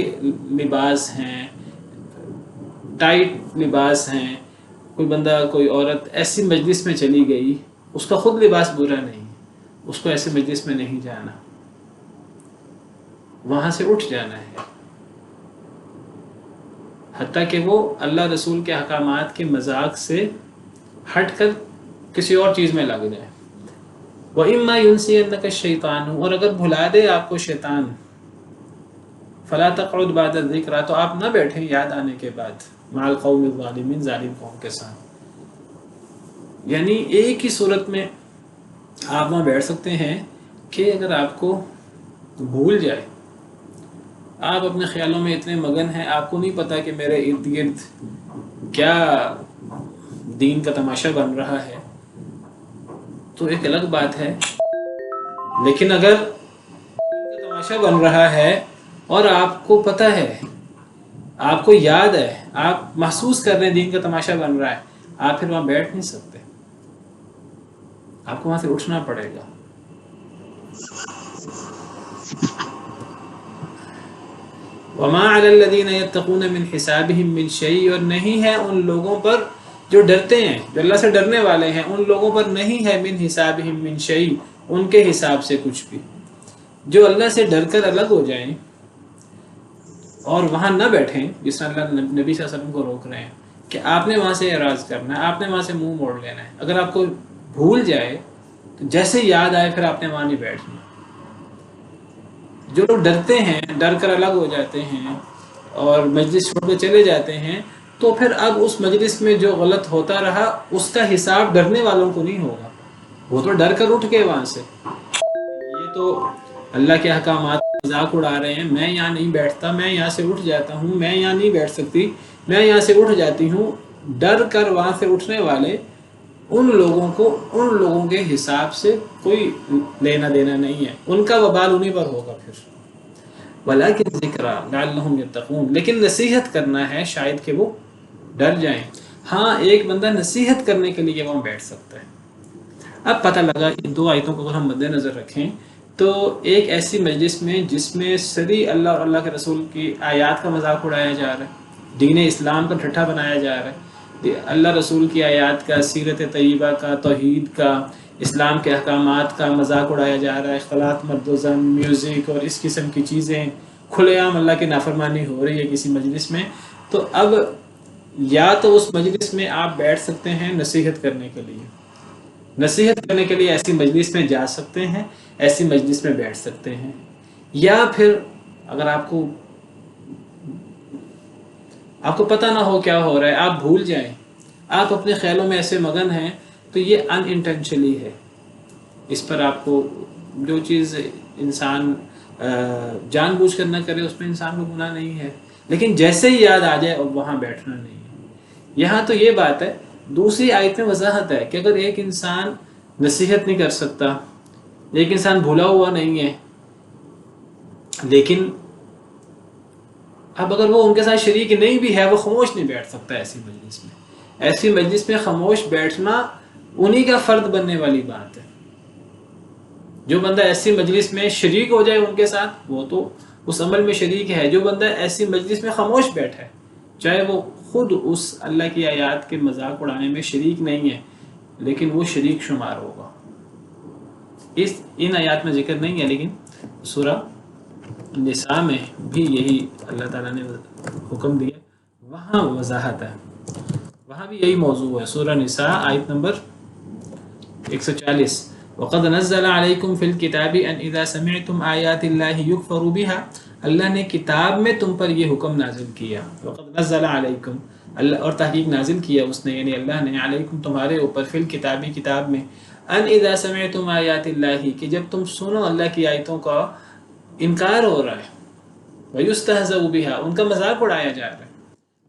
Speaker 1: لباس ہیں، ٹائٹ لباس ہیں، کوئی بندہ کوئی عورت ایسی مجلس میں چلی گئی، اس کا خود لباس برا نہیں، اس کو ایسے مجلس میں نہیں جانا، وہاں سے اٹھ جانا ہے، حتیٰ کہ وہ اللہ رسول کے احکامات کے مذاق سے ہٹ کر کسی اور چیز میں لگ جائے۔ وَإِمَّا يُنْسِيَنَّكَ الشَّيْطَانُ، اور اگر بھلا دے آپ کو شیطان، فَلَا تَقْعُدْ بَعْدَ الذِّكْرَىٰ، تو آپ نہ بیٹھیں یاد آنے کے بعد، مع القوم الظالمین، ظالم قوم کے ساتھ۔ یعنی ایک ہی صورت میں آپ وہاں بیٹھ سکتے ہیں کہ اگر آپ کو تو بھول جائے. آپ اپنے خیالوں میں اتنے مگن ہیں، آپ کو نہیں پتا کہ میرے ارد گرد کیا دین کا تماشا بن رہا ہے، تو ایک الگ بات ہے. لیکن اگر دین کا تماشا بن رہا ہے اور آپ کو پتہ ہے، آپ کو یاد ہے، آپ محسوس کر رہے ہیں دین کا تماشا بن رہا ہے، آپ پھر وہاں بیٹھ نہیں سکتے، آپ کو وہاں سے اٹھنا پڑے گا. وما علی الذین یتقون من حسابہم من شیء، اور نہیں ہے ان لوگوں پر جو ڈرتے ہیں، جو اللہ سے ڈرنے والے ہیں، ان لوگوں پر نہیں ہے من حسابہم من شیء، ان کے حساب سے کچھ بھی. جو اللہ سے ڈر کر الگ ہو جائیں اور وہاں نہ بیٹھیں، جس طرح اللہ نبی صلی اللہ علیہ وسلم کو روک رہے ہیں کہ آپ نے وہاں سے اعراض کرنا ہے، آپ نے وہاں سے منہ موڑ لینا ہے. اگر آپ کو بھول جائے تو جیسے یاد آئے پھر آپ نے وہاں نہیں بیٹھنا. جو لوگ ڈرتے ہیں، ڈر کر الگ ہو جاتے ہیں اور مجلس چھوڑ کے چلے جاتے ہیں، تو پھر اب اس مجلس میں جو غلط ہوتا رہا اس کا حساب ڈرنے والوں کو نہیں ہوگا. وہ تو ڈر کر اٹھ گئے وہاں سے، یہ تو اللہ کے احکامات مذاق اڑا رہے ہیں، میں یہاں نہیں بیٹھتا، میں یہاں سے اٹھ جاتا ہوں، میں یہاں نہیں بیٹھ سکتی، میں یہاں سے اٹھ جاتی ہوں. ڈر کر وہاں سے اٹھنے والے ان لوگوں کو ان لوگوں کے حساب سے کوئی لینا دینا نہیں ہے، ان کا وبال انہیں پر ہوگا پھر. وَلَٰكِنْ ذِكْرَىٰ لَعَلَّهُمْ يَتَّقُونَ، لیکن نصیحت کرنا ہے شاید کہ وہ ڈر جائیں. ہاں ایک بندہ نصیحت کرنے کے لیے وہاں بیٹھ سکتا ہے. اب پتہ لگا ان دو آیتوں کو اگر ہم مد نظر رکھیں تو ایک ایسی مجلس میں جس میں سری اللہ اور اللہ کے رسول کی آیات کا مذاق اڑایا جا رہا ہے، دین اسلام کا ٹھٹھا بنایا جا رہا ہے، اللہ رسول کی آیات کا، سیرت طیبہ کا، توحید کا، اسلام کے احکامات کا مذاق اڑایا جا رہا ہے، اختلاط، مرد و زن، میوزک اور اس قسم کی چیزیں کھلے عام اللہ کی نافرمانی ہو رہی ہے کسی مجلس میں. تو اب یا تو اس مجلس میں آپ بیٹھ سکتے ہیں نصیحت کرنے کے لیے، نصیحت کرنے کے لیے ایسی مجلس میں جا سکتے ہیں، ایسی مجلس میں بیٹھ سکتے ہیں. یا پھر اگر آپ کو پتہ نہ ہو کیا ہو رہا ہے، آپ بھول جائیں، آپ اپنے خیالوں میں ایسے مگن ہیں، تو یہ ان انٹینشنلی ہے. اس پر آپ کو جو چیز انسان جان بوجھ کر نہ کرے اس میں انسان کو گناہ نہیں ہے، لیکن جیسے ہی یاد آ جائے اب وہاں بیٹھنا نہیں ہے. یہاں تو یہ بات ہے. دوسری آیت میں وضاحت ہے کہ اگر ایک انسان نصیحت نہیں کر سکتا، ایک انسان بھولا ہوا نہیں ہے، لیکن اب اگر وہ ان کے ساتھ شریک نہیں بھی ہے، وہ خاموش نہیں بیٹھ سکتا ایسی مجلس میں. ایسی مجلس میں خاموش بیٹھنا انہی کا فرد بننے والی بات ہے. جو بندہ ایسی مجلس میں شریک ہو جائے ان کے ساتھ، وہ تو اس عمل میں شریک ہے. جو بندہ ایسی مجلس میں خاموش بیٹھے، چاہے وہ خود اس اللہ کی آیات کے مذاق اڑانے میں شریک نہیں ہے، لیکن وہ شریک شمار ہوگا. ان آیات میں ذکر نہیں ہے، لیکن سورہ نساء میں بھی یہی اللہ تعالیٰ نے حکم دیا، وہاں وضاحت ہے، وہاں بھی یہی موضوع ہے. سورہ نساء آیت نمبر 140، وَقَدْ نَزَّلَ عَلَيْكُمْ فِي الْكِتَابِ أَنْ إِذَا سَمِعْتُمْ آيَاتِ اللَّهِ يُكْفَرُ بِهَا، اللہ نے کتاب میں تم پر یہ حکم نازل کیا. وَقَدْ نَزَّلَ عَلَيْكُمْ، اللہ اور تحقیق نازل کیا اس نے، یعنی اللہ نے، علیکم تمہارے اوپر، فی الکتابی کتاب میں، ان اذا سمعتم آیات اللہ، کہ جب تم سنو اللہ کی آیتوں کا انکار ہو رہا ہے، وَيُسْتَهْزَأُ بِهَا، ان کا مذاق اڑایا جا رہا ہے.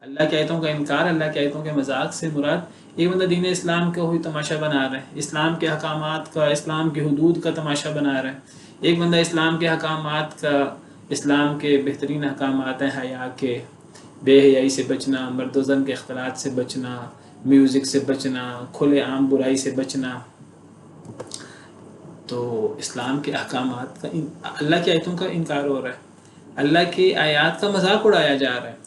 Speaker 1: اللہ کی آیتوں کا انکار، اللہ کی آیتوں کے مذاق سے مراد ایک بندہ دین اسلام کا ہوئی تماشا بنا رہا ہے، اسلام کے احکامات کا، اسلام کی حدود کا تماشا بنا رہا ہے. ایک بندہ اسلام کے احکامات کا، اسلام کے بہترین احکامات ہیں حیا کے، بے حیائی سے بچنا، مرد و زن کے اختلاط سے بچنا، میوزک سے بچنا، کھلے عام برائی سے بچنا. تو اسلام کے احکامات کا، اللہ کی آیتوں کا انکار ہو رہا ہے، اللہ کی آیات کا مذاق اڑایا جا رہا ہے.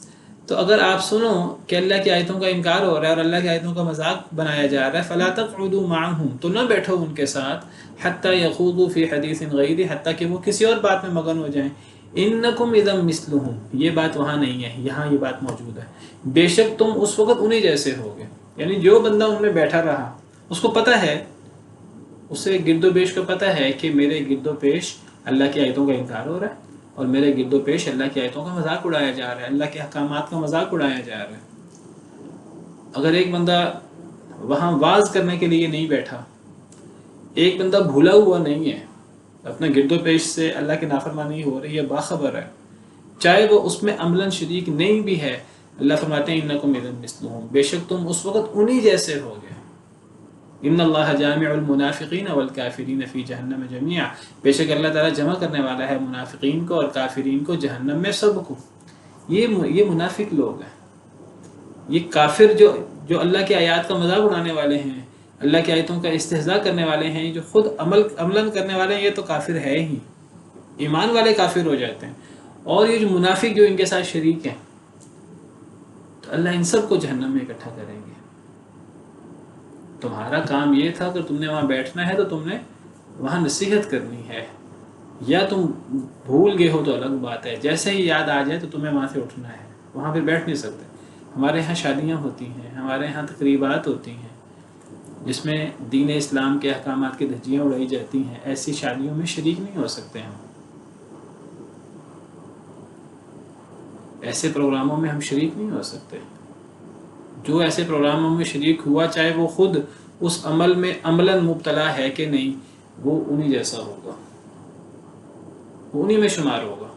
Speaker 1: تو اگر آپ سنو کہ اللہ کی آیتوں کا انکار ہو رہا ہے اور اللہ کی آیتوں کا مذاق بنایا جا رہا ہے، فَلَا تَقْعُدُوا مَعَهُمْ، تو نہ بیٹھو ان کے ساتھ، حَتَّى يَخُوضُوا فِي حَدِيثٍ غَيْرِهِ، حتیٰ کہ وہ کسی اور بات میں مگن ہو جائیں. إِنَّكُمْ إِذًا مِثْلُهُمْ، یہ بات وہاں نہیں ہے، یہاں یہ بات موجود ہے. بے شک تم اس وقت انہی جیسے ہوگے. یعنی جو بندہ ان میں بیٹھا رہا، اس کو پتہ ہے، اسے گرد و پیش کا پتہ ہے کہ میرے گرد و پیش اللہ کی آیتوں کا انکار ہو رہا ہے اور میرے گرد و پیش اللہ کی آیتوں کا مذاق اڑایا جا رہا ہے، اللہ کے احکامات کا مذاق اڑایا جا رہا ہے. اگر ایک بندہ وہاں واز کرنے کے لیے نہیں بیٹھا، ایک بندہ بھولا ہوا نہیں ہے، اپنا گرد و پیش سے اللہ کی نافرمانی ہو رہی ہے، باخبر ہے، چاہے وہ اس میں عملاً شریک نہیں بھی ہے، اللہ فرماتے ہیں انکم اذا مثلہم، بے شک تم اس وقت انہی جیسے ہوگے۔ ان اللہ جامع المنافقین والکافرین فی جہنم جمیعا، بے شک اللہ تعالیٰ جمع کرنے والا ہے منافقین کو اور کافرین کو جہنم میں سب کو۔ یہ منافق لوگ ہیں، یہ کافر جو اللہ کی آیات کا مذاق اڑانے والے ہیں، اللہ کی آیتوں کا استہزاء کرنے والے ہیں، جو خود عملاً کرنے والے ہیں، یہ تو کافر ہے ہی، ایمان والے کافر ہو جاتے ہیں۔ اور یہ جو منافق جو ان کے ساتھ شریک ہیں، تو اللہ ان سب کو جہنم میں اکٹھا کریں گے۔ تمہارا کام یہ تھا کہ تم نے وہاں بیٹھنا ہے تو تم نے وہاں نصیحت کرنی ہے، یا تم بھول گئے ہو تو الگ بات ہے، جیسے ہی یاد آ جائے تو تمہیں وہاں سے اٹھنا ہے، وہاں پہ بیٹھ نہیں سکتے۔ ہمارے ہاں شادیاں ہوتی ہیں، ہمارے ہاں تقریبات ہوتی ہیں جس میں دین اسلام کے احکامات کی دھجیاں اڑائی جاتی ہیں، ایسی شادیوں میں شریک نہیں ہو سکتے ہم، ایسے پروگراموں میں ہم شریک نہیں ہو سکتے۔ جو ایسے پروگراموں میں شریک ہوا، چاہے وہ خود اس عمل میں عملاً مبتلا ہے کہ نہیں، وہ انہی جیسا ہوگا، وہ انہی میں شمار ہوگا۔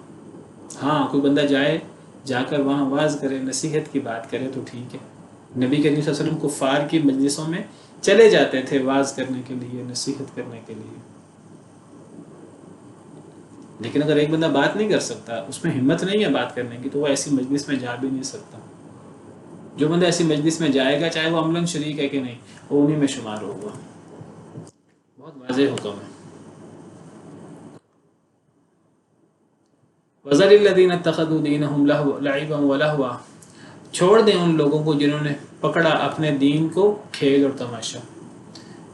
Speaker 1: ہاں کوئی بندہ جا کر وہاں واعظ کرے، نصیحت کی بات کرے تو ٹھیک ہے۔ نبی کریم صلی اللہ علیہ وسلم کفار کی مجلسوں میں چلے جاتے تھے واعظ کرنے کے لیے، نصیحت کرنے کے لیے۔ لیکن اگر ایک بندہ بات نہیں کر سکتا، اس میں ہمت نہیں ہے بات کرنے کی، تو وہ ایسی مجلس میں جا بھی نہیں سکتا۔ جو بندہ ایسی مجلس میں جائے گا، چاہے وہ عملاً شریک ہے کہ نہیں، وہ انہی میں شمار ہوگا۔ بہت واضح حکم ہے۔ وَذَرِ الَّذِينَ اتَّخَذُوا دِينَهُمْ لَعِبًا وَلَهْوًا، چھوڑ دیں ان لوگوں کو جنہوں نے پکڑا اپنے دین کو کھیل اور تماشا۔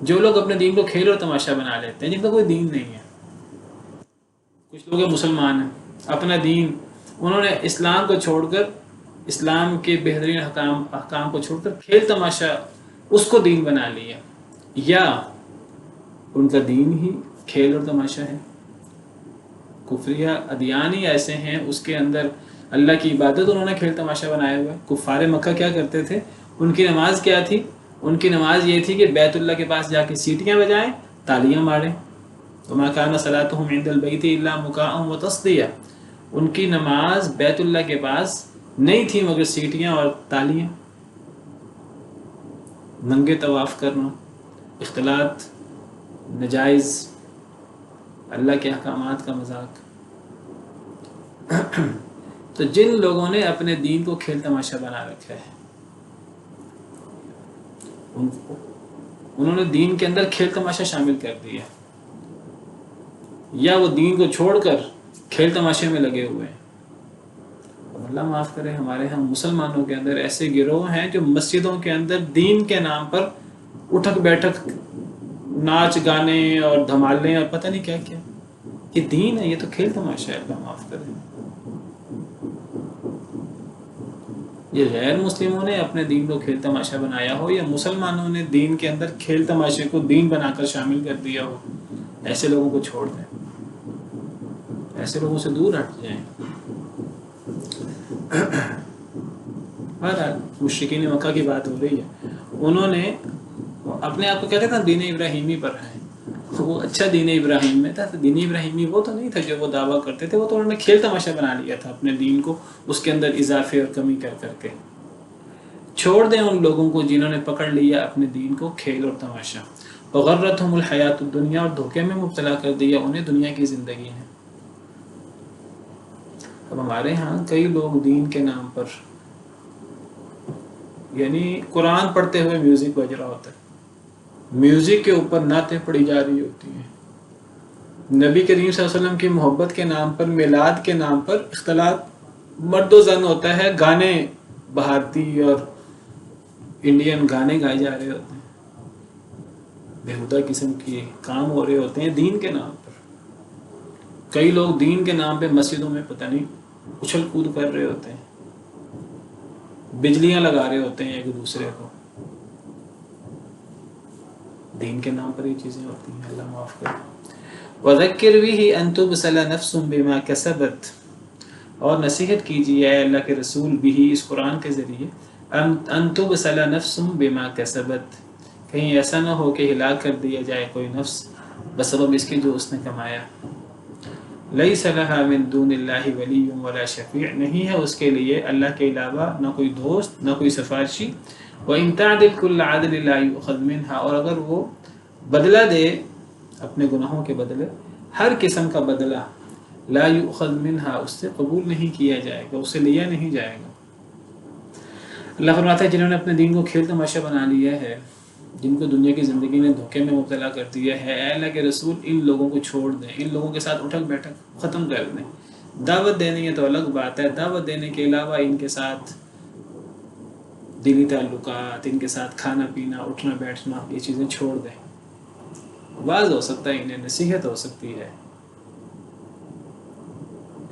Speaker 1: جو لوگ اپنے دین کو کھیل اور تماشا بنا لیتے ہیں، جن کا کوئی دین نہیں ہے۔ کچھ لوگ مسلمان ہیں، اپنا دین انہوں نے اسلام کو چھوڑ کر، اسلام کے بہترین احکام کو چھوڑ کر کھیل تماشا اس کو دین بنا لیا، یا ان کا دین ہی کھیل اور تماشا ہے۔ کفریہ ادیان ہی ایسے ہیں، اس کے اندر اللہ کی عبادت انہوں نے کھیل تماشا بنایا ہوا ہے۔ کفار مکہ کیا کرتے تھے؟ ان کی نماز کیا تھی؟ ان کی نماز یہ تھی کہ بیت اللہ کے پاس جا کے سیٹیاں بجائیں، تالیاں ماریں۔ وما كان صلاتهم عند البيت الا مكاء وتصديا، ان کی نماز بیت اللہ کے پاس نہیں تھی مگر سیٹیاں اور تالیاں۔ ننگے طواف کرنا، اختلاط نجائز، اللہ کے احکامات کا مذاق۔ تو جن لوگوں نے اپنے دین کو کھیل تماشا بنا رکھا ہے، انہوں نے دین کے اندر کھیل تماشا شامل کر دیا، یا وہ دین کو چھوڑ کر کھیل تماشے میں لگے ہوئے ہیں۔ اللہ معاف کرے، ہمارے ہم مسلمانوں کے اندر ایسے گروہ ہیں جو مسجدوں کے اندر دین کے نام پر اٹھک بیٹھک، ناچ گانے اور دھمالیں اور پتہ نہیں کیا کیا۔ یہ دین ہے؟ یہ تو کھیل تماشا ہے۔ اللہ معاف کرے، یہ غیر مسلموں نے اپنے دین کو کھیل تماشا بنایا ہو، یا مسلمانوں نے دین کے اندر کھیل تماشے کو دین بنا کر شامل کر دیا ہو، ایسے لوگوں کو چھوڑ دیں، ایسے لوگوں سے دور ہٹ جائیں۔ بہرحال مشرکین مکہ کی بات ہو رہی ہے، انہوں نے اپنے آپ کو کہتے تھے دین ابراہیمی پر ہیں، وہ اچھا دین ابراہیم میں تھا۔ دین ابراہیمی وہ تو نہیں تھا جو وہ دعویٰ کرتے تھے، وہ تو انہوں نے کھیل تماشا بنا لیا تھا اپنے دین کو، اس کے اندر اضافے اور کمی کر کر کے۔ چھوڑ دیں ان لوگوں کو جنہوں نے پکڑ لیا اپنے دین کو کھیل اور تماشا۔ وغرتہم الحیات الدنیا، اور دھوکے میں مبتلا کر دیا انہیں دنیا کی زندگی نے۔ اب ہمارے ہاں کئی لوگ دین کے نام پر، یعنی قرآن پڑھتے ہوئے میوزک بج رہا ہوتا ہے، میوزک کے اوپر نعتیں پڑھی جا رہی ہوتی ہیں، نبی کریم صلی اللہ علیہ وسلم کی محبت کے نام پر، میلاد کے نام پر اختلاط مرد و زن ہوتا ہے، گانے بھارتی اور انڈین گانے گائے جا رہے ہوتے ہیں، بےہودہ قسم کے کام ہو رہے ہوتے ہیں دین کے نام پر۔ کئی لوگ دین کے نام پہ مسجدوں میں پتہ نہیں اچھل کود کر رہے ہوتے ہیں، بجلیاں لگا رہے ہوتے ہیں ایک دوسرے کو، دین کے نام پر یہ چیزیں ہوتی ہیں۔ اللہ معاف کرے۔ وَذَكِّرْ بِهِ أَن تُبْسَلَ نَفْسٌ بِمَا كَسَبَتْ، اور نصیحت کیجیے اے اللہ کے رسول بھی، اس قرآن کے ذریعے، أَن تُبْسَلَ نَفْسٌ بِمَا كَسَبَتْ، کہیں ایسا نہ ہو کہ ہلاک کر دیا جائے کوئی نفس بسبب اس کے جو اس نے کمایا۔ لیس لہا من دون اللہ ولی ولا شفیع، نہیں ہے اس کے لیے اللہ کے علاوہ نہ کوئی دوست نہ کوئی سفارشی۔ وَإِن تَعْدِلْ كُلَّ عَدْلٍ لَا يُؤْخَذْ مِنْهَا، اور اگر وہ بدلہ دے اپنے گناہوں کے بدلے، ہر قسم کا بدلہ، لا یؤخذ منها، اس سے قبول نہیں کیا جائے گا، اسے لیا نہیں جائے گا۔ اللہ فرماتا ہے جنہوں نے اپنے دین کو کھیل تماشا بنا لیا ہے، جن کو دنیا کی زندگی نے دھوکے میں مبتلا کر دیا ہے، اے اللہ کے رسول ان لوگوں کو چھوڑ دیں، ان لوگوں کے ساتھ اٹھک بیٹھک ختم کر دیں۔ دعوت دینی ہے تو الگ بات ہے، دعوت دینے کے علاوہ ان کے ساتھ دلی تعلقات، ان کے ساتھ کھانا پینا اٹھنا بیٹھنا، یہ چیزیں چھوڑ دیں۔ واعظ ہو سکتا ہے، انہیں نصیحت ہو سکتی ہے،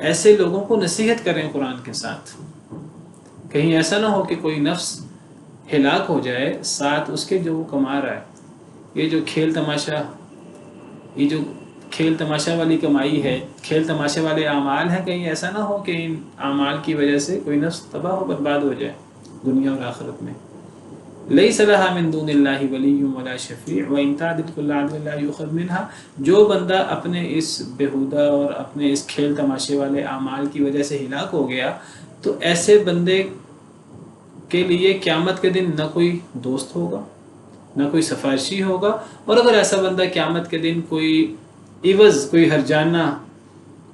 Speaker 1: ایسے لوگوں کو نصیحت کریں قرآن کے ساتھ۔ کہیں ایسا نہ ہو کہ کوئی نفس ہلاک ہو جائے ساتھ اس کے جو وہ کما رہا ہے۔ یہ جو کھیل تماشا والی کمائی ہے، کھیل تماشے والے اعمال ہیں، کہیں ایسا نہ ہو کہ ان اعمال کی وجہ سے کوئی نفس تباہ و برباد ہو جائے دنیا اور آخرت میں۔ لیس لہا من دون اللہ ولی ولا شفیع وان تعدل کل عدل لا یؤخذ منها، جو بندہ اپنے اس بیہودہ اور اپنے اس کھیل تماشے والے اعمال کی وجہ سے ہلاک ہو گیا، تو ایسے بندے کے لیے قیامت کے دن نہ کوئی دوست ہوگا نہ کوئی سفارشی ہوگا، اور اگر ایسا بندہ قیامت کے دن کوئی عوض، کوئی ہرجانہ،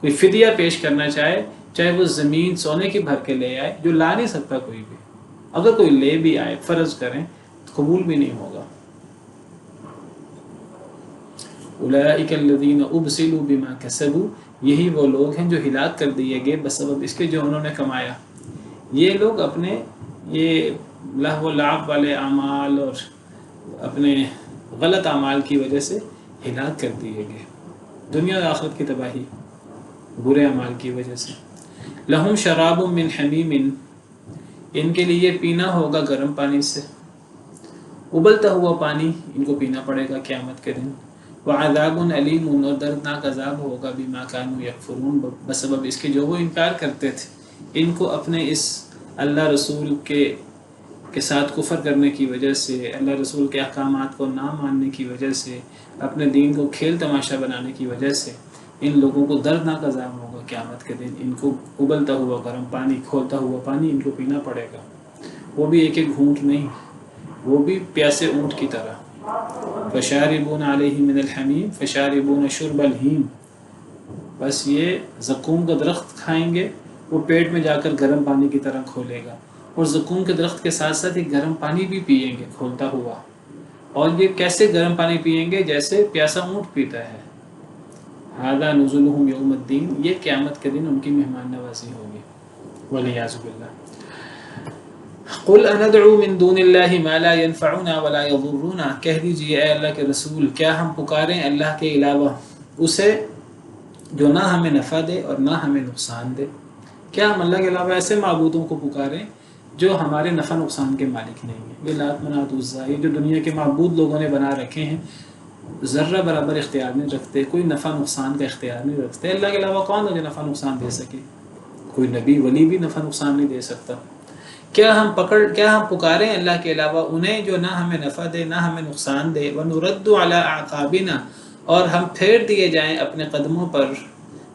Speaker 1: کوئی فدیہ پیش کرنا چاہے وہ زمین سونے کی بھر کے لے آئے، جو لا نہیں سکتا کوئی بھی، اگر کوئی لے بھی آئے فرض کریں تو قبول بھی نہیں ہوگا۔ اولئک الذین ابسلوا بما کسبوا، یہی وہ لوگ ہیں جو ہلاک کر دیے گئے بسبب اس کے جو انہوں نے کمایا۔ یہ لوگ اپنے یہ لہو و لعب والے اعمال اور اپنے غلط اعمال کی وجہ سے ہلاک کر دیے گئے، دنیا اور آخرت کی تباہی برے اعمال کی وجہ سے۔ لہم شراب من حمیم، ان کے لیے پینا ہوگا گرم پانی سے، ابلتا ہوا پانی ان کو پینا پڑے گا قیامت کے دن۔ وعذاب علیم، اور دردناک عذاب ہوگا بما کانوا یکفرون، بسبب اس کے جو وہ انکار کرتے تھے، ان کو اپنے اس اللہ رسول کے ساتھ کفر کرنے کی وجہ سے، اللہ رسول کے احکامات کو نہ ماننے کی وجہ سے، اپنے دین کو کھیل تماشا بنانے کی وجہ سے، ان لوگوں کو دردناک عذاب ہوگا قیامت کے دن۔ ان کو ابلتا ہوا گرم پانی، کھولتا ہوا پانی ان کو پینا پڑے گا، وہ بھی ایک ایک گھونٹ نہیں، وہ بھی پیاسے اونٹ کی طرح۔ فشاربون علیہ من الحمیم فشاربون شرب الہیم، بس یہ زقوم کا درخت کھائیں گے، وہ پیٹ میں جا کر گرم پانی کی طرح کھولے گا، اور زقوم کے درخت کے ساتھ ساتھ ایک گرم پانی بھی پیئیں گے کھولتا ہوا، اور یہ کیسے گرم پانی پیئیں گے؟ جیسے پیاسا اونٹ پیتا ہے۔ ھذا نزلهم یوم الدین، یہ قیامت کے دن ان کی مہمان نوازی ہوگی، والعیاذ باللہ۔ قل اندعو من دون اللہ ما لا ينفعنا ولا يضرنا، کہہ دیجئے اے اللہ کے رسول، کیا ہم پکاریں اللہ کے علاوہ اسے جو نہ ہمیں نفع دے اور نہ ہمیں نقصان دے؟ کیا ہم اللہ کے علاوہ ایسے معبودوں کو پکاریں جو ہمارے نفع نقصان کے مالک نہیں ہیں؟ یہ لات منات عزا، یہ جو دنیا کے معبود لوگوں نے بنا رکھے ہیں، ذرہ برابر اختیار نہیں رکھتے، کوئی نفع نقصان کا اختیار نہیں رکھتے۔ اللہ کے علاوہ کون ہے جو نفع نقصان دے سکے؟ کوئی نبی ولی بھی نفع نقصان نہیں دے سکتا۔ کیا ہم پکاریں اللہ کے علاوہ انہیں جو نہ ہمیں نفع دے نہ ہمیں نقصان دے؟ وَنُرَدُّ عَلَىٰ أَعْقَابِنَا، اور ہم پھیر دیے جائیں اپنے قدموں پر،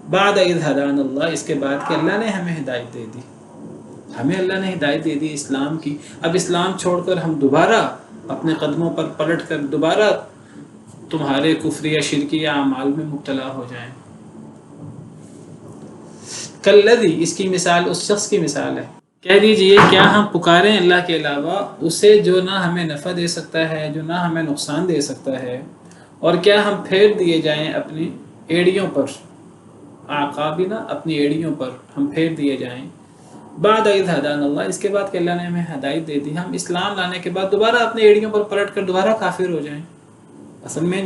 Speaker 1: بعد اذ ہدانا اللہ، اس کے بعد کہ اللہ نے ہمیں ہدایت دے دی، ہمیں اللہ نے ہدایت دے دی اسلام کی، اب اسلام چھوڑ کر ہم دوبارہ اپنے قدموں پر پلٹ کر دوبارہ تمہارے کفری یا شرکی یا اعمال میں مبتلا ہو جائیں۔ کالذی، اس کی مثال اس شخص کی مثال ہے، کہہ دیجئے کیا ہم پکاریں اللہ کے علاوہ اسے جو نہ ہمیں نفع دے سکتا ہے جو نہ ہمیں نقصان دے سکتا ہے، اور کیا ہم پھیر دیے جائیں اپنی ایڑیوں پر، اعقابنا، اپنی ایڑیوں پر ہم پھیر دیے جائیں، بعد اذ ہدانا اللہ، اس کے بعد کہ اللہ نے ہمیں ہدایت دے دی، ہم اسلام لانے کے بعد دوبارہ اپنی ایڑیوں پر پلٹ کر دوبارہ کافر ہو جائیں۔ اصل میں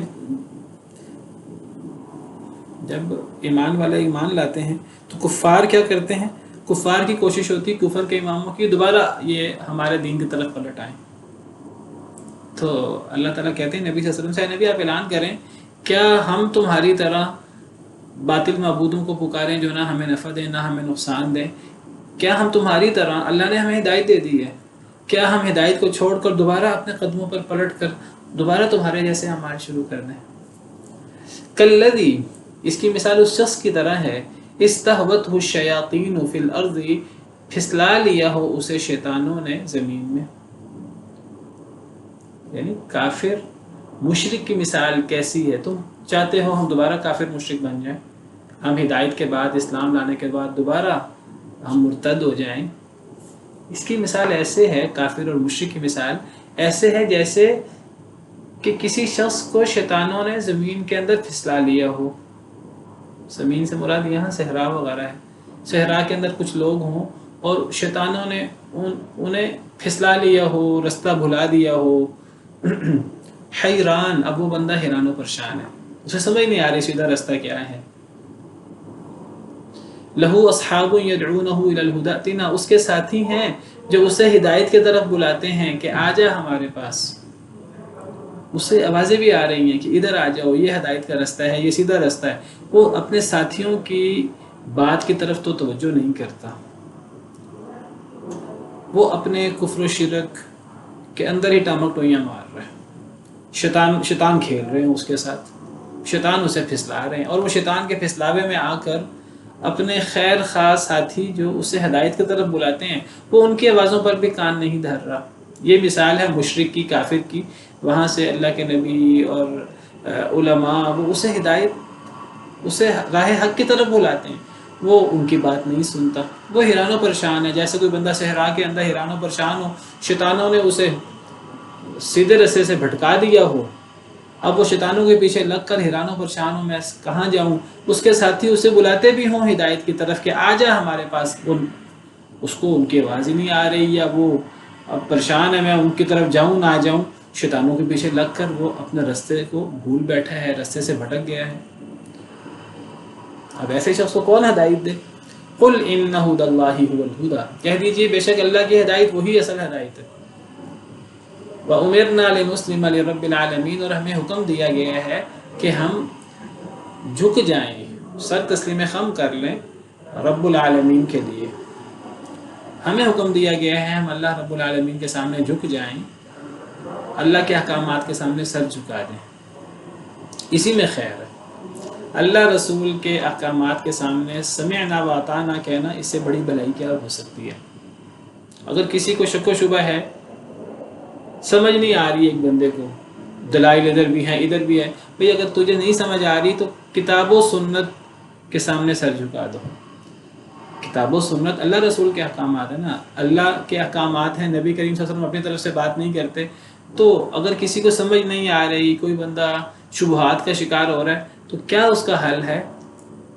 Speaker 1: جب ایمان والے ایمان لاتے ہیں تو کفار کیا کرتے ہیں؟ کفار کی کوشش ہوتی ہے کفر کے اماموں کی دوبارہ یہ ہمارے دین کی طرف پلٹ آئیں۔ تو اللہ تعالیٰ کہتے ہیں نبی صلی اللہ علیہ وسلم سے، نبی آپ اعلان کریں کیا ہم تمہاری طرح باطل معبودوں کو پکاریں جو نہ ہمیں نفع دیں نہ ہمیں نقصان دیں؟ کیا ہم تمہاری طرح، اللہ نے ہمیں ہدایت دے دی ہے، کیا ہم ہدایت کو چھوڑ کر دوبارہ اپنے قدموں پر پلٹ کر دوبارہ تمہارے جیسے اعمال شروع کر دیں؟ کلذی، اس کی مثال اس شخص کی طرح ہے، استہوتہ الشیاطین فی الارض، پھسلا لیا ہو اسے شیطانوں نے زمین میں. یعنی کافر مشرک کی مثال کیسی ہے؟ تم چاہتے ہو ہم دوبارہ کافر مشرک بن جائیں، ہم ہدایت کے بعد، اسلام لانے کے بعد دوبارہ ہم مرتد ہو جائیں. اس کی مثال ایسے ہے، کافر اور مشرک کی مثال ایسے ہے جیسے کہ کسی شخص کو شیطانوں نے زمین کے اندر پھسلا لیا ہو. زمین سے مراد یہاں صحرا وغیرہ ہے. صحرا کے اندر کچھ لوگ ہوں اور شیطانوں نے انہیں پھسلا لیا ہو، رستہ بھلا دیا ہو. حیران، اب وہ بندہ حیران و پریشان ہے، اسے سمجھ نہیں آ رہی سیدھا رستہ کیا ہے. لہو اصحاب یدعونہ الی الہدی ائتنا، اس کے ساتھی ہیں جو اسے ہدایت کی طرف بلاتے ہیں کہ آ جا ہمارے پاس. اسے آوازیں بھی آ رہی ہیں کہ ادھر آ جاؤ، یہ ہدایت کا رستہ ہے، یہ سیدھا رستہ ہے. وہ اپنے ساتھیوں کی بات کی طرف تو توجہ نہیں کرتا، وہ اپنے کفر و شرک کے اندر ہی ٹامک ٹوئیاں مار رہے ہیں. شیطان کھیل رہے ہیں اس کے ساتھ، شیطان اسے پھسلا رہے ہیں، اور وہ شیطان کے پھسلاوے میں آ کر اپنے خیر خواہ ساتھی جو اسے ہدایت کی طرف بلاتے ہیں، وہ ان کی آوازوں پر بھی کان نہیں دھر رہا. یہ مثال ہے مشرک کی، کافر کی. وہاں سے اللہ کے نبی اور علماء وہ اسے ہدایت، اسے راہ حق کی طرف بلاتے ہیں، وہ ان کی بات نہیں سنتا. وہ حیران و پریشان ہے، جیسے کوئی بندہ صحرا کے اندر حیران و پریشان ہو، شیطانوں نے اسے سیدھے رستے سے بھٹکا دیا ہو. اب وہ شیطانوں کے پیچھے لگ کر حیران و پریشان ہوں، میں کہاں جاؤں. اس کے ساتھی اسے بلاتے بھی ہوں ہدایت کی طرف کہ آ جا ہمارے پاس، اس کو ان کی آواز ہی نہیں آ رہی، یا وہ اب پریشان ہے میں ان کی طرف جاؤں نہ جاؤں. شیطانوں کے پیچھے لگ کر وہ اپنے رستے کو بھول بیٹھا ہے، رستے سے بھٹک گیا ہے. اب ایسے شخص کو کون ہدایت دے؟ قل ان ہدی اللہ هو الہدی، کہہ دیجئے بے شک اللہ کی ہدایت وہی اصل ہدایت ہے. وَأُمِرْنَا لِنُسْلِمَ لِرَبِّ الْعَالَمِينَ، اور ہمیں حکم دیا گیا ہے کہ ہم جھک جائیں، سر تسلیم خم کر لیں رب العالمین کے لیے. ہمیں حکم دیا گیا ہے ہم اللہ رب العالمین کے سامنے جھک جائیں، اللہ کے احکامات کے سامنے سر جھکا دیں. اسی میں خیر ہے. اللہ رسول کے احکامات کے سامنے سمعنا و اطعنا کہنا، اس سے بڑی بھلائی کیا ہو سکتی ہے؟ اگر کسی کو شک و شبہ ہے، سمجھ نہیں آ رہی ایک بندے کو، دلائل ادھر بھی ہیں ادھر بھی ہے، بھئی اگر تجھے نہیں سمجھ آ رہی تو کتاب و سنت کے سامنے سر جھکا دو. کتاب و سنت اللہ رسول کے احکامات ہیں نا، اللہ کے احکامات ہیں، نبی کریم صلی اللہ علیہ وسلم اپنی طرف سے بات نہیں کرتے. تو اگر کسی کو سمجھ نہیں آ رہی، کوئی بندہ شبہات کا شکار ہو رہا ہے، تو کیا اس کا حل ہے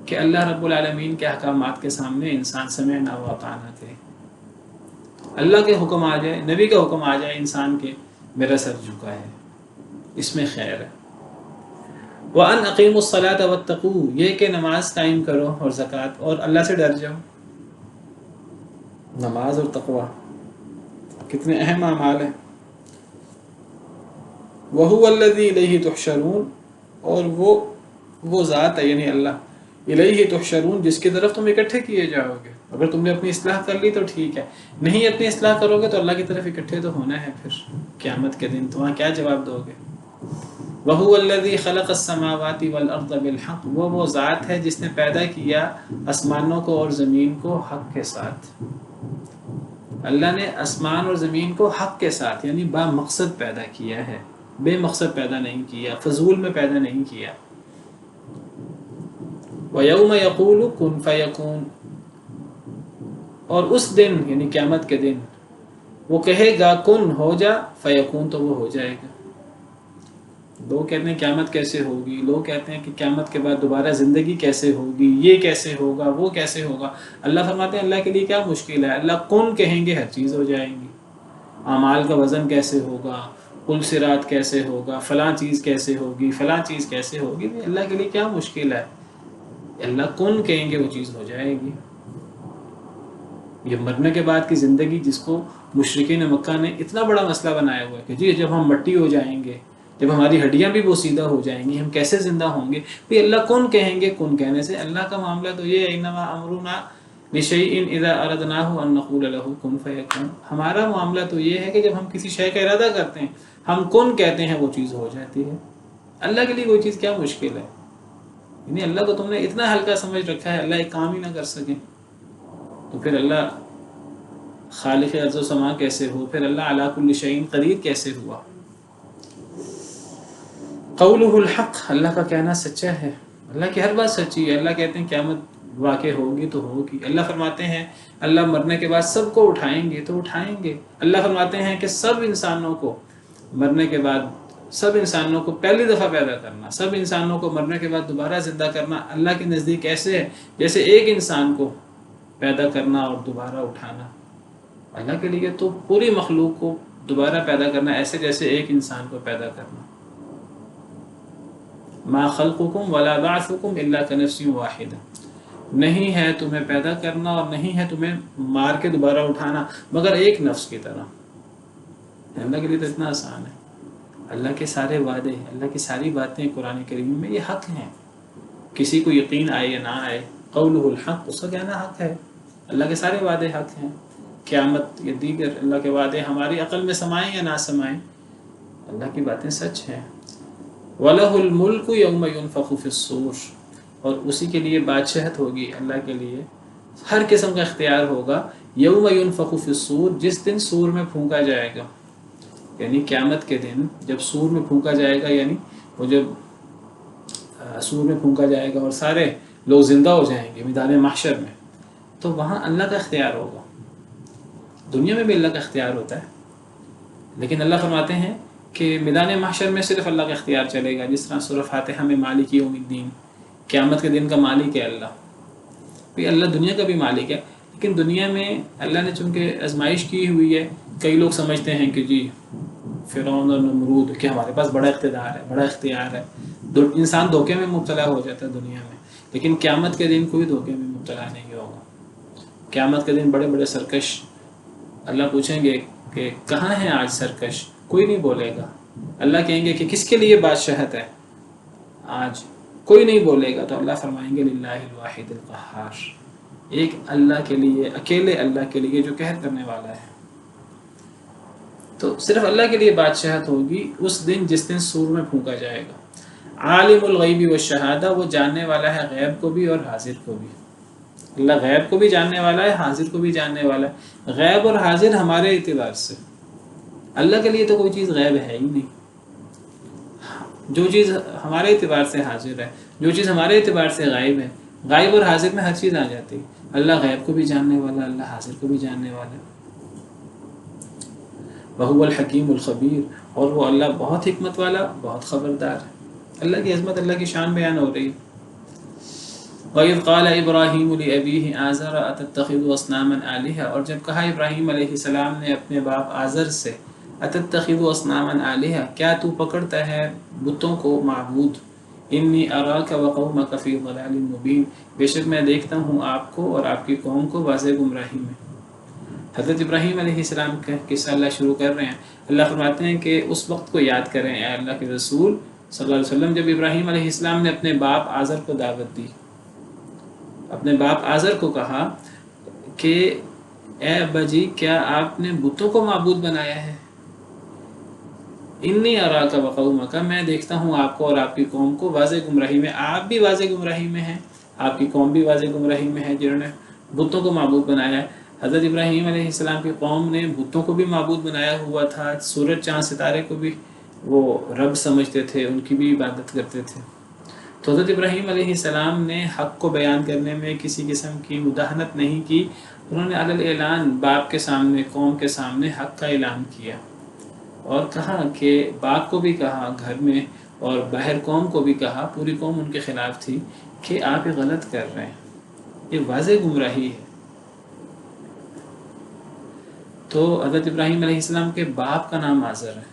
Speaker 1: کہ اللہ رب العالمین کے احکامات کے سامنے انسان سمعنا و اطعنا کرے. اللہ کے حکم آ جائے، نبی کا حکم آ جائے انسان کے، میرا سر جھکا ہے، اس میں خیر ہے. وَأَنْ أَقِيمُوا الصَّلَاةَ وَاتَّقُوهُ، یہ کہ نماز قائم کرو اور زکوٰۃ، اور اللہ سے ڈر جاؤ. نماز اور تقوی کتنے اہم اعمال ہیں. وَهُوَ الَّذِي إِلَيْهِ تُحْشَرُونَ، اور وہ ذات ہے یعنی اللہ، الیہ تحشرون، جس کی طرف تم اکٹھے کیے جاؤ گے. اگر تم نے اپنی اصلاح کر لی تو ٹھیک ہے، نہیں اپنی اصلاح کرو گے تو اللہ کی طرف اکٹھے تو ہونا ہے. پھر قیامت کے دن تمہیں کیا جواب دو گے؟ وَهُوَ الَّذِي خَلَقَ السَّمَاوَاتِ وَالْأَرْضَ بِالْحَقِّ، وہ ذات ہے جس نے پیدا کیا آسمانوں کو اور زمین کو حق کے ساتھ. اللہ نے آسمان اور زمین کو حق کے ساتھ یعنی با مقصد پیدا کیا ہے، بے مقصد پیدا نہیں کیا، فضول میں پیدا نہیں کیا. وَيَوْمَ يَقُولُ كُن فَيَكُونُ، اور اس دن یعنی قیامت کے دن وہ کہے گا کن ہو جا، فیکون تو وہ ہو جائے گا. لوگ کہتے ہیں قیامت کیسے ہوگی، لوگ کہتے ہیں کہ قیامت کے بعد دوبارہ زندگی کیسے ہوگی، یہ کیسے ہوگا، وہ کیسے ہوگا. اللہ فرماتے ہیں اللہ کے لیے کیا مشکل ہے، اللہ کن کہیں گے ہر چیز ہو جائیں گی. اعمال کا وزن کیسے ہوگا، پل صراط کیسے ہوگا، فلاں چیز کیسے ہوگی، فلاں چیز کیسے ہوگی. اللہ کے لیے کیا مشکل ہے، اللہ کن کہیں گے وہ چیز ہو جائے گی. یہ مرنے کے بعد کی زندگی جس کو مشرکین مکہ نے اتنا بڑا مسئلہ بنایا ہوا ہے کہ جی جب ہم مٹی ہو جائیں گے، جب ہماری ہڈیاں بھی بوسیدہ ہو جائیں گی، ہم کیسے زندہ ہوں گے. پھر اللہ کن کہیں گے، کن کہنے سے اللہ کا معاملہ تو یہ ہے، انما امرنا لشیء اذا اردناه ان نقول له کن فیکون. ہمارا معاملہ تو یہ ہے کہ جب ہم کسی شے کا ارادہ کرتے ہیں، ہم کن کہتے ہیں، وہ چیز ہو جاتی ہے. اللہ کے لیے کوئی چیز کیا مشکل ہے. یعنی اللہ کو تم نے اتنا ہلکا سمجھ رکھا ہے، اللہ ایک کام ہی نہ کر سکے، تو پھر اللہ خالق ارض و سما کیسے ہو، پھر اللہ علی کل شیء قدیر کیسے ہوا؟ قولہ الحق، اللہ کا کہنا سچا ہے، اللہ کی ہر بات سچی ہے۔ اللہ کہتے ہیں قیامت واقع ہوگی تو ہوگی، اللہ فرماتے ہیں اللہ مرنے کے بعد سب کو اٹھائیں گے تو اٹھائیں گے، اللہ فرماتے ہیں کہ سب انسانوں کو مرنے کے بعد، سب انسانوں کو پہلی دفعہ پیدا کرنا، سب انسانوں کو مرنے کے بعد دوبارہ زندہ کرنا اللہ کے نزدیک ایسے ہے جیسے ایک انسان کو پیدا کرنا اور دوبارہ اٹھانا۔ اللہ کے لیے تو پوری مخلوق کو دوبارہ پیدا کرنا ایسے جیسے ایک انسان کو پیدا کرنا۔ ما خلقکم ولا بعثکم الا کنفس واحدہ، نہیں ہے تمہیں پیدا کرنا اور نہیں ہے تمہیں مار کے دوبارہ اٹھانا مگر ایک نفس کی طرح۔ اللہ کے لیے تو اتنا آسان ہے۔ اللہ کے سارے وعدے، اللہ کی ساری باتیں قرآن کریم میں یہ حق ہیں، کسی کو یقین آئے یا نہ آئے، قولہ الحق، اس کا کہنا حق ہے۔ اللہ کے سارے وعدے حق ہیں، قیامت یا دیگر اللہ کے وعدے ہماری عقل میں سمائیں یا نہ سمائیں، اللہ کی باتیں سچ ہیں۔ وَلَهُ الْمُلْكُ يَوْمَ يُنفَخُ فِي الصُّورِ، اور اسی کے لیے بادشاہت ہوگی، اللہ کے لیے ہر قسم کا اختیار ہوگا۔ یوم ينفخ فی الصور، جس دن سور میں پھونکا جائے گا، یعنی قیامت کے دن جب سور میں پھونکا جائے گا، یعنی وہ جب سور میں پھونکا جائے گا اور سارے لوگ زندہ ہو جائیں گے میدان محشر میں، تو وہاں اللہ کا اختیار ہوگا۔ دنیا میں بھی اللہ کا اختیار ہوتا ہے، لیکن اللہ فرماتے ہیں کہ میدان محشر میں صرف اللہ کا اختیار چلے گا، جس طرح سورہ فاتحہ میں مالک یوم الدین، قیامت کے دن کا مالک ہے اللہ۔ بھی اللہ دنیا کا بھی مالک ہے، لیکن دنیا میں اللہ نے چونکہ آزمائش کی ہوئی ہے، کئی لوگ سمجھتے ہیں کہ جی فرعون اور نمرود کہ ہمارے پاس بڑا اقتدار ہے، بڑا اختیار ہے، انسان دھوکے میں مبتلا ہو جاتا ہے دنیا میں، لیکن قیامت کے دن کوئی دھوکے میں مبتلا نہیں ہوگا۔ قیامت کے دن بڑے بڑے سرکش اللہ پوچھیں گے کہ کہاں ہیں آج سرکش، کوئی نہیں بولے گا۔ اللہ کہیں گے کہ کس کے لیے بادشاہت ہے آج، کوئی نہیں بولے گا، تو اللہ فرمائیں گے للہ الواحد القہار، ایک اللہ کے لیے، اکیلے اللہ کے لیے جو قہر کرنے والا ہے۔ تو صرف اللہ کے لیے بادشاہت ہوگی اس دن جس دن سور میں پھونکا جائے گا۔ عالم الغیب والشہادہ، وہ جاننے والا ہے غیب کو بھی اور حاضر کو بھی۔ اللہ غیب کو بھی جاننے والا ہے، حاضر کو بھی جاننے والا ہے۔ غیب اور حاضر ہمارے اعتبار سے، اللہ کے لیے تو کوئی چیز غیب ہے ہی نہیں۔ جو چیز ہمارے اعتبار سے حاضر ہے، جو چیز ہمارے اعتبار سے غائب ہے، غائب اور حاضر میں ہر چیز آ جاتی ہے۔ اللہ غیب کو بھی جاننے والا، اللہ حاضر کو بھی جاننے والا ہے۔ وَهُوَ الْحَكِيمُ الْخَبِيرُ، اور وہ اللہ بہت حکمت والا، بہت خبردار ہے۔ اللہ کی عظمت، اللہ کی شان بیان ہو رہی ہے۔ وَإِذْ قَالَ إِبْرَاهِيمُ لِأَبِيهِ آزَرَ أَتَتَّخِذُ أَصْنَامًا آلِهَةً، اور جب کہا ابراہیم علیہ السلام نے اپنے باپ آزر سے، أَتَتَّخِذُ أَصْنَامًا آلِهَةً، کیا تو پکڑتا ہے بتوں کو معبود، إِنِّي أَرَاكَ وَقَوْمَكَ فِي ضَلَالٍ مُبِينٍ، بے شک میں دیکھتا ہوں آپ کو اور آپ کی قوم کو واضح گمراہی میں۔ حضرت ابراہیم علیہ السلام کا قصہ اللہ شروع کر رہے ہیں۔ اللہ فرماتے ہیں کہ اس وقت کو یاد کریں اے اللہ کے رسول صلی اللہ علیہ وسلم، جب ابراہیم علیہ السلام نے اپنے باپ آزر کو دعوت دی، اپنے باپ آزر کو کہا کہ اے ابا جی، کیا آپ نے بتوں کو معبود بنایا ہے؟ انی اراک وقومک، میں دیکھتا ہوں آپ کو اور آپ کی قوم کو واضح گمراہی میں۔ آپ بھی واضح گمراہی میں ہیں، آپ کی قوم بھی واضح گمراہی میں ہے، جنہوں نے بتوں کو معبود بنایا ہے۔ حضرت ابراہیم علیہ السلام کی قوم نے بتوں کو بھی معبود بنایا ہوا تھا، سورج چاند ستارے کو بھی وہ رب سمجھتے تھے، ان کی بھی عبادت کرتے تھے۔ تو حضرت ابراہیم علیہ السلام نے حق کو بیان کرنے میں کسی قسم کی مداہنت نہیں کی، انہوں نے علی الاعلان باپ کے سامنے، قوم کے سامنے حق کا اعلان کیا اور کہا کہ باپ کو بھی کہا گھر میں اور باہر قوم کو بھی کہا، پوری قوم ان کے خلاف تھی کہ آپ یہ غلط کر رہے ہیں، یہ واضح گمراہی ہے۔ تو حضرت ابراہیم علیہ السلام کے باپ کا نام آزر ہے۔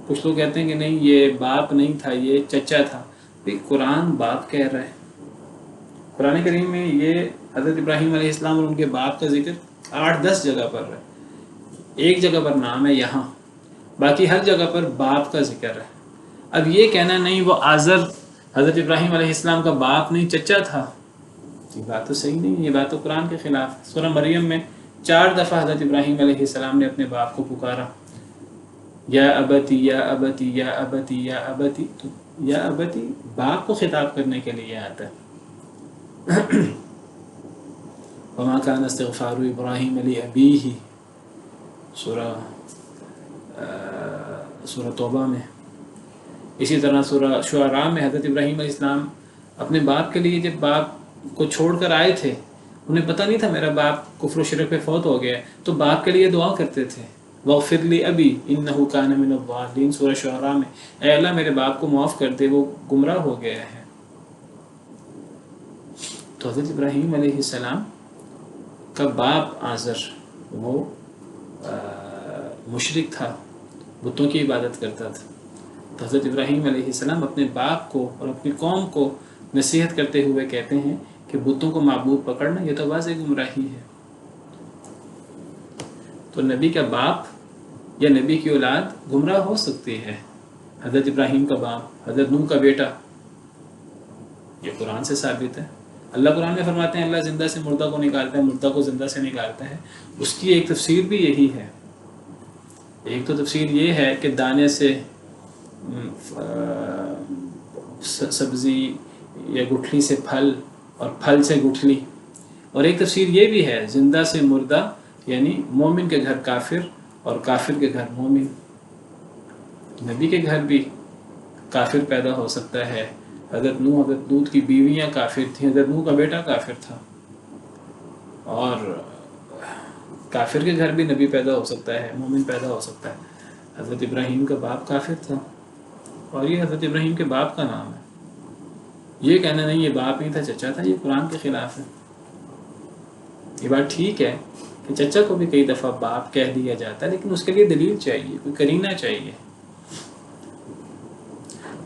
Speaker 1: کچھ لوگ کہتے ہیں کہ نہیں یہ باپ نہیں تھا، یہ چچا تھا۔ بھی قرآن باپ کہہ رہا ہے، قرآن کریم میں یہ حضرت ابراہیم علیہ السلام اور ان کے باپ کا ذکر 8-10 جگہ پر ہے۔ ایک جگہ پر نام ہے یہاں، باقی ہر جگہ پر باپ کا ذکر ہے۔ اب یہ کہنا نہیں وہ آزر حضرت ابراہیم علیہ السلام کا باپ نہیں چچا تھا، یہ بات تو صحیح نہیں ہے، یہ بات تو قرآن کے خلاف ہے۔ سورہ مریم میں 4 دفعہ حضرت ابراہیم علیہ السلام نے اپنے باپ کو پکارا، یا ابتی یا ابتی یا ابتی یا ابتی، تو یا ابتی باپ کو خطاب کرنے کے لیے آتا ہے. وما كان استغفار ابراہیم لأبیہ سورہ توبہ میں. اسی طرح سورہ شعراء میں حضرت ابراہیم علیہ السلام اپنے باپ کے لیے جب باپ کو چھوڑ کر آئے تھے، انہیں پتہ نہیں تھا میرا باپ کفر و شرک پہ فوت ہو گیا، تو باپ کے لیے دعا کرتے تھے وَاغْفِرْ لِي أَبِي إِنَّهُ كَانَ مِنَ الضَّالِّينَ. سورہ شعراء میں اے اللہ میرے باپ کو معاف کر دے، وہ گمراہ ہو گیا ہے. تو حضرت ابراہیم علیہ السلام کا باپ آزر وہ مشرک تھا، بتوں کی عبادت کرتا تھا. تو حضرت ابراہیم علیہ السلام اپنے باپ کو اور اپنی قوم کو نصیحت کرتے ہوئے کہتے ہیں کہ بتوں کو معبود پکڑنا یہ تو واضح گمراہی ہے. تو نبی کا باپ یا نبی کی اولاد گمراہ ہو سکتی ہے. حضرت ابراہیم کا باپ، حضرت نوح کا بیٹا، یہ قرآن سے ثابت ہے. اللہ قرآن میں فرماتے ہیں اللہ زندہ سے مردہ کو نکالتا ہے، مردہ کو زندہ سے نکالتا ہے. اس کی ایک تفسیر بھی یہی ہے. ایک تو تفسیر یہ ہے کہ دانے سے سبزی یا گٹھلی سے پھل اور پھل سے گٹھلی، اور ایک تفسیر یہ بھی ہے زندہ سے مردہ یعنی مومن کے گھر کافر اور کافر کے گھر مومن. نبی کے گھر بھی کافر پیدا ہو سکتا ہے. حضرت نوح، حضرت لوط کی بیویاں کافر تھیں، حضرت نوح کا بیٹا کافر تھا، اور کافر کے گھر بھی نبی پیدا ہو سکتا ہے، مومن پیدا ہو سکتا ہے. حضرت ابراہیم کا باپ کافر تھا اور یہ حضرت ابراہیم کے باپ کا نام ہے. یہ کہنا نہیں یہ باپ نہیں تھا چچا تھا، یہ قرآن کے خلاف ہے. یہ بات ٹھیک ہے کہ چچا کو بھی کئی دفعہ باپ کہہ دیا جاتا ہے، لیکن اس کے لیے دلیل چاہیے، کوئی کرینہ چاہیے.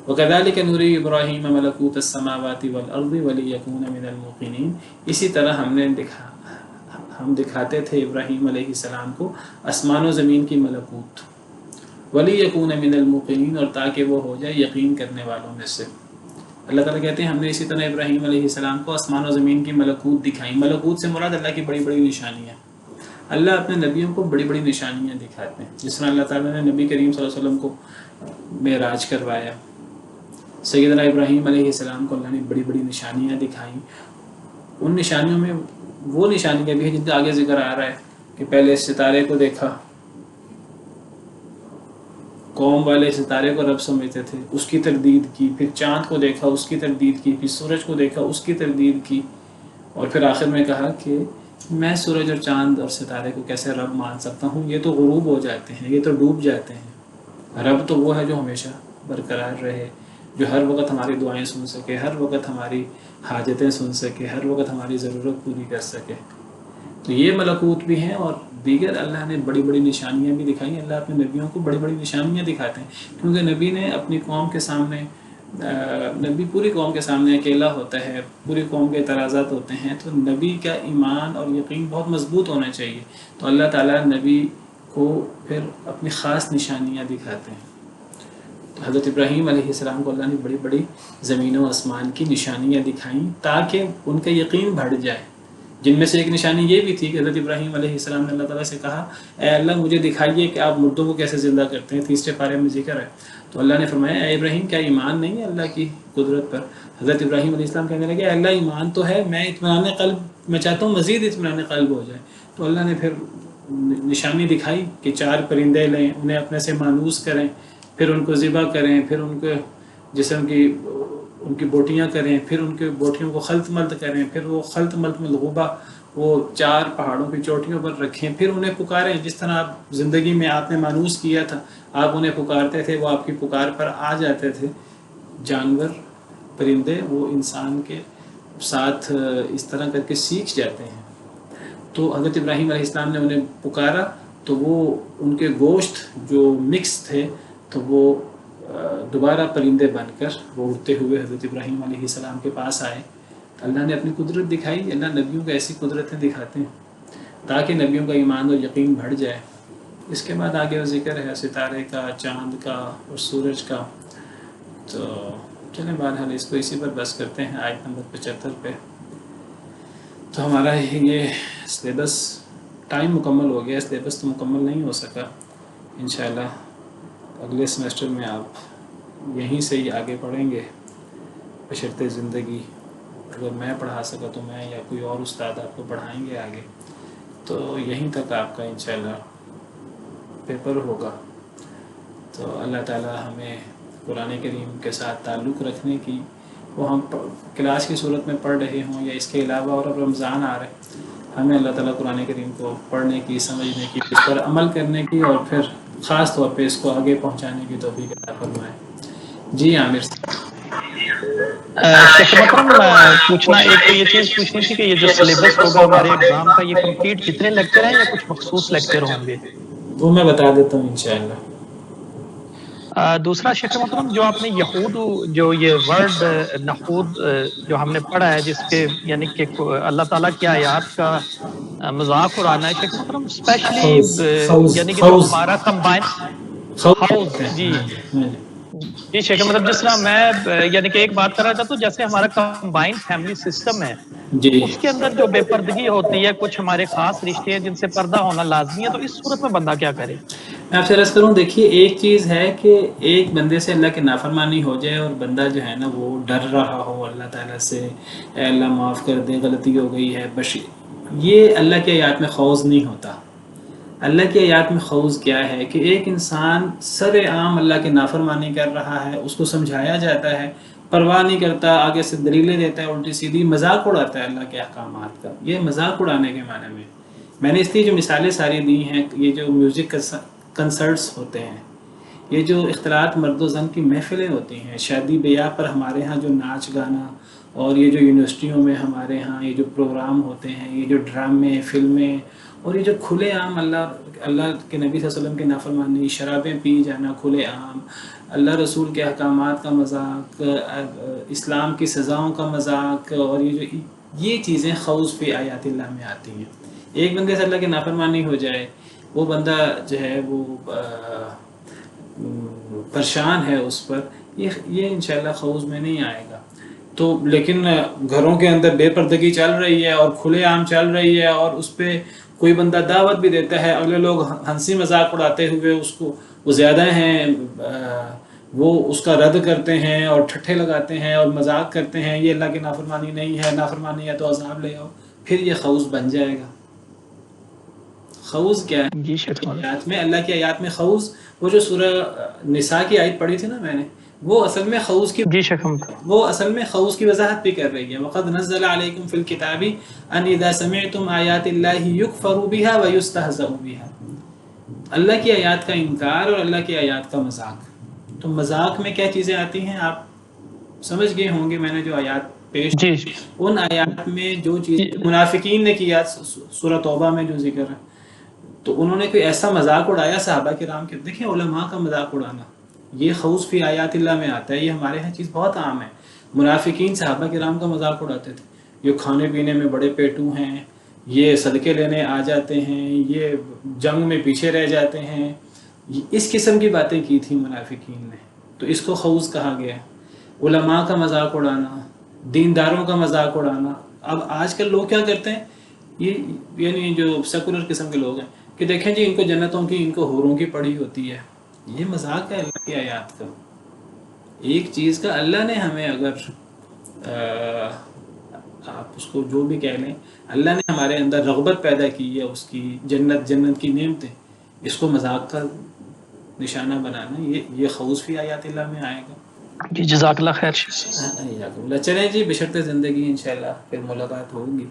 Speaker 1: وَكَذَلِكَ نُرِي إِبْرَاهِيمَ مَلَكُوتَ السَّمَاوَاتِ وَالْأَرْضِ وَلِيَكُونَ مِنَ الْمُوقِنِينَ. اسی طرح ہم دکھاتے تھے ابراہیم علیہ السلام کو آسمان و زمین کی ملکوت، وَلِيَكُونَ مِنَ الْمُوقِنِينَ، اور تاکہ وہ ہو جائے یقین کرنے والوں میں سے. اللہ تعالیٰ کہتے ہیں ہم نے اسی طرح ابراہیم علیہ السلام کو آسمان و زمین کی ملکوت دکھائی. ملکوت سے مراد اللہ کی بڑی بڑی نشانیاں. اللہ اپنے نبیوں کو بڑی بڑی نشانیاں دکھاتے ہیں. جس طرح اللہ تعالیٰ نے نبی کریم صلی اللہ علیہ وسلم کو معراج کروایا، سیدنا ابراہیم علیہ السلام کو اللہ نے بڑی بڑی نشانیاں دکھائیں. ان نشانیوں میں وہ نشانیاں بھی ہیں جن کا آگے ذکر آ رہا ہے کہ پہلے ستارے کو دیکھا، قوم والے ستارے کو رب سمجھتے تھے، اس کی تردید کی. پھر چاند کو دیکھا، اس کی تردید کی. پھر سورج کو دیکھا، اس کی تردید کی. اور پھر آخر میں کہا کہ میں سورج اور چاند اور ستارے کو کیسے رب مان سکتا ہوں، یہ تو غروب ہو جاتے ہیں، یہ تو ڈوب جاتے ہیں. رب تو وہ ہے جو ہمیشہ برقرار رہے، جو ہر وقت ہماری دعائیں سن سکے، ہر وقت ہماری حاجتیں سن سکے، ہر وقت ہماری ضرورت پوری کر سکے. تو یہ ملکوت بھی ہیں، اور دیگر اللہ نے بڑی بڑی نشانیاں بھی دکھائی ہیں. اللہ اپنے نبیوں کو بڑی بڑی نشانیاں دکھاتے ہیں، کیونکہ نبی نے اپنی قوم کے سامنے، نبی پوری قوم کے سامنے اکیلا ہوتا ہے، پوری قوم کے اعتراضات ہوتے ہیں، تو نبی کا ایمان اور یقین بہت مضبوط ہونا چاہیے. تو اللہ تعالیٰ نبی کو پھر اپنی خاص نشانیاں دکھاتے ہیں. تو حضرت ابراہیم علیہ السلام کو اللہ نے بڑی بڑی زمین و آسمان کی نشانیاں دکھائیں تاکہ ان کا یقین بڑھ جائے. جن میں سے ایک نشانی یہ بھی تھی کہ حضرت ابراہیم علیہ السلام نے اللہ تعالیٰ سے کہا اے اللہ مجھے دکھائیے کہ آپ مردوں کو کیسے زندہ کرتے ہیں. 30 پارے میں ذکر ہے. تو اللہ نے فرمایا اے ابراہیم کیا ایمان نہیں ہے اللہ کی قدرت پر؟ حضرت ابراہیم علیہ السلام کہنے لگے اے اللہ ایمان تو ہے، میں اطمینان قلب میں چاہتا ہوں مزید اطمینان قلب ہو جائے. تو اللہ نے پھر نشانی دکھائی کہ 4 پرندے لیں، انہیں اپنے سے مانوس کریں، پھر ان کو ذبح کریں، پھر ان کے جسم کی ان کی بوٹیاں کریں، پھر ان کے بوٹیوں کو خلط ملط کریں، پھر وہ خلط ملط ملغوبہ وہ 4 پہاڑوں کی چوٹیوں پر رکھیں، پھر انہیں پکاریں. جس طرح آپ زندگی میں آپ نے مانوس کیا تھا، آپ انہیں پکارتے تھے، وہ آپ کی پکار پر آ جاتے تھے. جانور پرندے وہ انسان کے ساتھ اس طرح کر کے سیکھ جاتے ہیں. تو حضرت ابراہیم علیہ السلام نے انہیں پکارا تو وہ ان کے گوشت جو مکس تھے تو وہ دوبارہ پرندے بن کر وہ اڑتے ہوئے حضرت ابراہیم علیہ السلام کے پاس آئے. اللہ نے اپنی قدرت دکھائی. اللہ نبیوں کو ایسی قدرتیں دکھاتے ہیں تاکہ نبیوں کا ایمان اور یقین بڑھ جائے. اس کے بعد آگے وہ ذکر ہے ستارے کا، چاند کا اور سورج کا. تو چلیں بہرحال اس کو اسی پر بس کرتے ہیں آیت نمبر 75 پہ. تو ہمارا یہ سلیبس ٹائم مکمل ہو گیا، سلیبس تو مکمل نہیں ہو سکا. انشاءاللہ اگلے سمیسٹر میں آپ یہیں سے ہی آگے پڑھیں گے بشرطِ زندگی. اگر میں پڑھا سکا تو میں یا کوئی اور استاد آپ کو پڑھائیں گے آگے. تو یہیں تک آپ کا انشاءاللہ پیپر ہوگا. تو اللہ تعالی ہمیں قرآن کریم کے ساتھ تعلق رکھنے کی، وہ ہم کلاس کی صورت میں پڑھ رہے ہوں یا اس کے علاوہ، اور اب رمضان آ رہا ہے، ہمیں اللہ تعالیٰ قرآن کریم کو پڑھنے کی، سمجھنے کی، اس پر عمل کرنے کی، اور پھر خاص طور پہ اس کو آگے پہنچانے کی توفیق عطا فرمائے. جی عامر صاحب.
Speaker 2: شیخ محترم پوچھنا، ایک تو یہ چیز پوچھنی تھی کہ یہ جو سلیبس ہوگا ہمارے ایگزام کا، یہ کمپلیٹ کتنے لیکچر ہیں یا کچھ مخصوص لیکچر ہوں گے؟
Speaker 1: وہ میں بتا دیتا ہوں انشاءاللہ.
Speaker 2: دوسرا شیخ محترم، جو آپ نے یہود، جو یہ ورڈ نحود جو ہم نے پڑھا ہے، جس کے یعنی کہ اللہ تعالیٰ کی آیات کا مذاق اڑانا ہے شیخ محترم، اسپیشلی یعنی کہ جو ہمارا کمبائن ہاؤس. جی جی شیخ محترم، جس طرح میں یعنی کہ ایک بات کر رہا تھا، تو جیسے ہمارا کمبائنڈ فیملی سسٹم ہے،
Speaker 1: جی
Speaker 2: اس کے اندر جو بے پردگی ہوتی ہے، کچھ ہمارے خاص رشتے ہیں جن سے پردہ ہونا لازمی ہے، تو اس صورت میں بندہ کیا کرے؟
Speaker 1: میں آپ سے عرض کروں، دیکھیے ایک چیز ہے کہ ایک بندے سے اللہ کی نافرمانی ہو جائے اور بندہ جو ہے نا وہ ڈر رہا ہو اللہ تعالیٰ سے، اے اللہ معاف کر دے، غلطی ہو گئی ہے، یہ اللہ کی آیات میں خوض نہیں ہوتا. اللہ کی آیات میں خوض کیا ہے کہ ایک انسان سر عام اللہ کی نافرمانی کر رہا ہے، اس کو سمجھایا جاتا ہے، پرواہ نہیں کرتا، آگے سے دلیلیں دیتا ہے الٹی سیدھی، مذاق اڑاتا ہے اللہ کے احکامات کا. یہ مذاق اڑانے کے معنی میں نے اس لیے جو مثالیں ساری دی ہیں، یہ جو میوزک کنسرٹس ہوتے ہیں، یہ جو اختلاط مرد و زن کی محفلیں ہوتی ہیں، شادی بیاہ پر ہمارے ہاں جو ناچ گانا، اور یہ جو یونیورسٹیوں میں ہمارے ہاں یہ جو پروگرام ہوتے ہیں، یہ جو ڈرامے، فلمیں، اور یہ جو کھلے عام اللہ کے نبی صلی اللہ علیہ وسلم کی نافرمانی، شرابیں پی جانا کھلے عام، اللہ رسول کے احکامات کا مذاق، اسلام کی سزاؤں کا مذاق، اور یہ چیزیں خوض فی آیات اللہ میں آتی ہیں. ایک بندے سے اللہ کی نافرمانی ہو جائے، وہ بندہ جو ہے وہ پریشان ہے اس پر، یہ انشاءاللہ خوض میں نہیں آئے گا. تو لیکن گھروں کے اندر بے پردگی چل رہی ہے اور کھلے عام چل رہی ہے، اور اس پہ کوئی بندہ دعوت بھی دیتا ہے، اگلے لوگ ہنسی مذاق اڑاتے ہوئے اس کو، وہ زیادہ ہیں، وہ اس کا رد کرتے ہیں اور ٹھٹھے لگاتے ہیں اور مذاق کرتے ہیں، یہ اللہ کی نافرمانی نہیں ہے، نافرمانی ہے تو عذاب لے آؤ، پھر یہ خوض بن جائے گا. خوض کیا ہے؟
Speaker 2: جی شیخ
Speaker 1: آیات میں، اللہ کی آیات میں خوض، وہ جو سورہ نساء کی آیت پڑھی تھی نا میں نے، وہ اصل میں خوض کی،
Speaker 2: جی شیخ
Speaker 1: وضاحت بھی کر رہی ہے. وَقَدْ نَزَّلَ عَلَيْكُمْ فِي الْكِتَابِ أَنْ إِذَا سَمِعْتُمْ آيَاتِ اللَّهِ يُكْفَرُ بِهَا وَيُسْتَهْزَأُ بِهَا. اللہ کی آیات کا انکار اور اللہ کی آیات کا مذاق. تو مذاق میں کیا چیزیں آتی ہیں آپ سمجھ گئے ہوں گے. میں نے جو آیات پیش
Speaker 2: جی
Speaker 1: ان آیات میں جو چیز منافقین نے کیا، سورہ توبہ میں جو ذکر ہے، تو انہوں نے کوئی ایسا مذاق اڑایا صحابہ کرام کے. دیکھیں علماء کا مذاق اڑانا یہ خوض فی آیات اللہ میں آتا ہے. یہ ہمارے ہاں چیز بہت عام ہے. منافقین صحابہ کرام کا مذاق اڑاتے تھے، یہ کھانے پینے میں بڑے پیٹو ہیں، یہ صدقے لینے آ جاتے ہیں، یہ جنگ میں پیچھے رہ جاتے ہیں، اس قسم کی باتیں کی تھی منافقین نے. تو اس کو خوض کہا گیا. علماء کا مذاق اڑانا، دینداروں کا مذاق اڑانا. اب آج کل لوگ کیا کرتے ہیں، یہ یعنی جو سیکولر قسم کے لوگ ہیں، کہ دیکھیں جی ان کو جنتوں کی، ان کو حوروں کی پڑی ہوتی ہے. یہ مذاق ہے اللہ کی آیات کا. ایک چیز کا اللہ نے ہمیں، اگر آپ اس کو جو بھی کہہ لیں، اللہ نے ہمارے اندر رغبت پیدا کی ہے اس کی، جنت کی نعمتیں، اس کو مذاق کا نشانہ بنانا، یہ خوض فی آیات اللہ میں آئے گا.
Speaker 2: جی جزاک اللہ خیر.
Speaker 1: چلیں جی، بشرط زندگی انشاءاللہ پھر ملاقات ہوگی.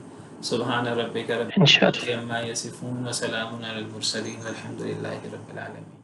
Speaker 1: سبحان ربک رب العزت عما یصفون وسلام علی المرسلین والحمد للہ رب العالمین.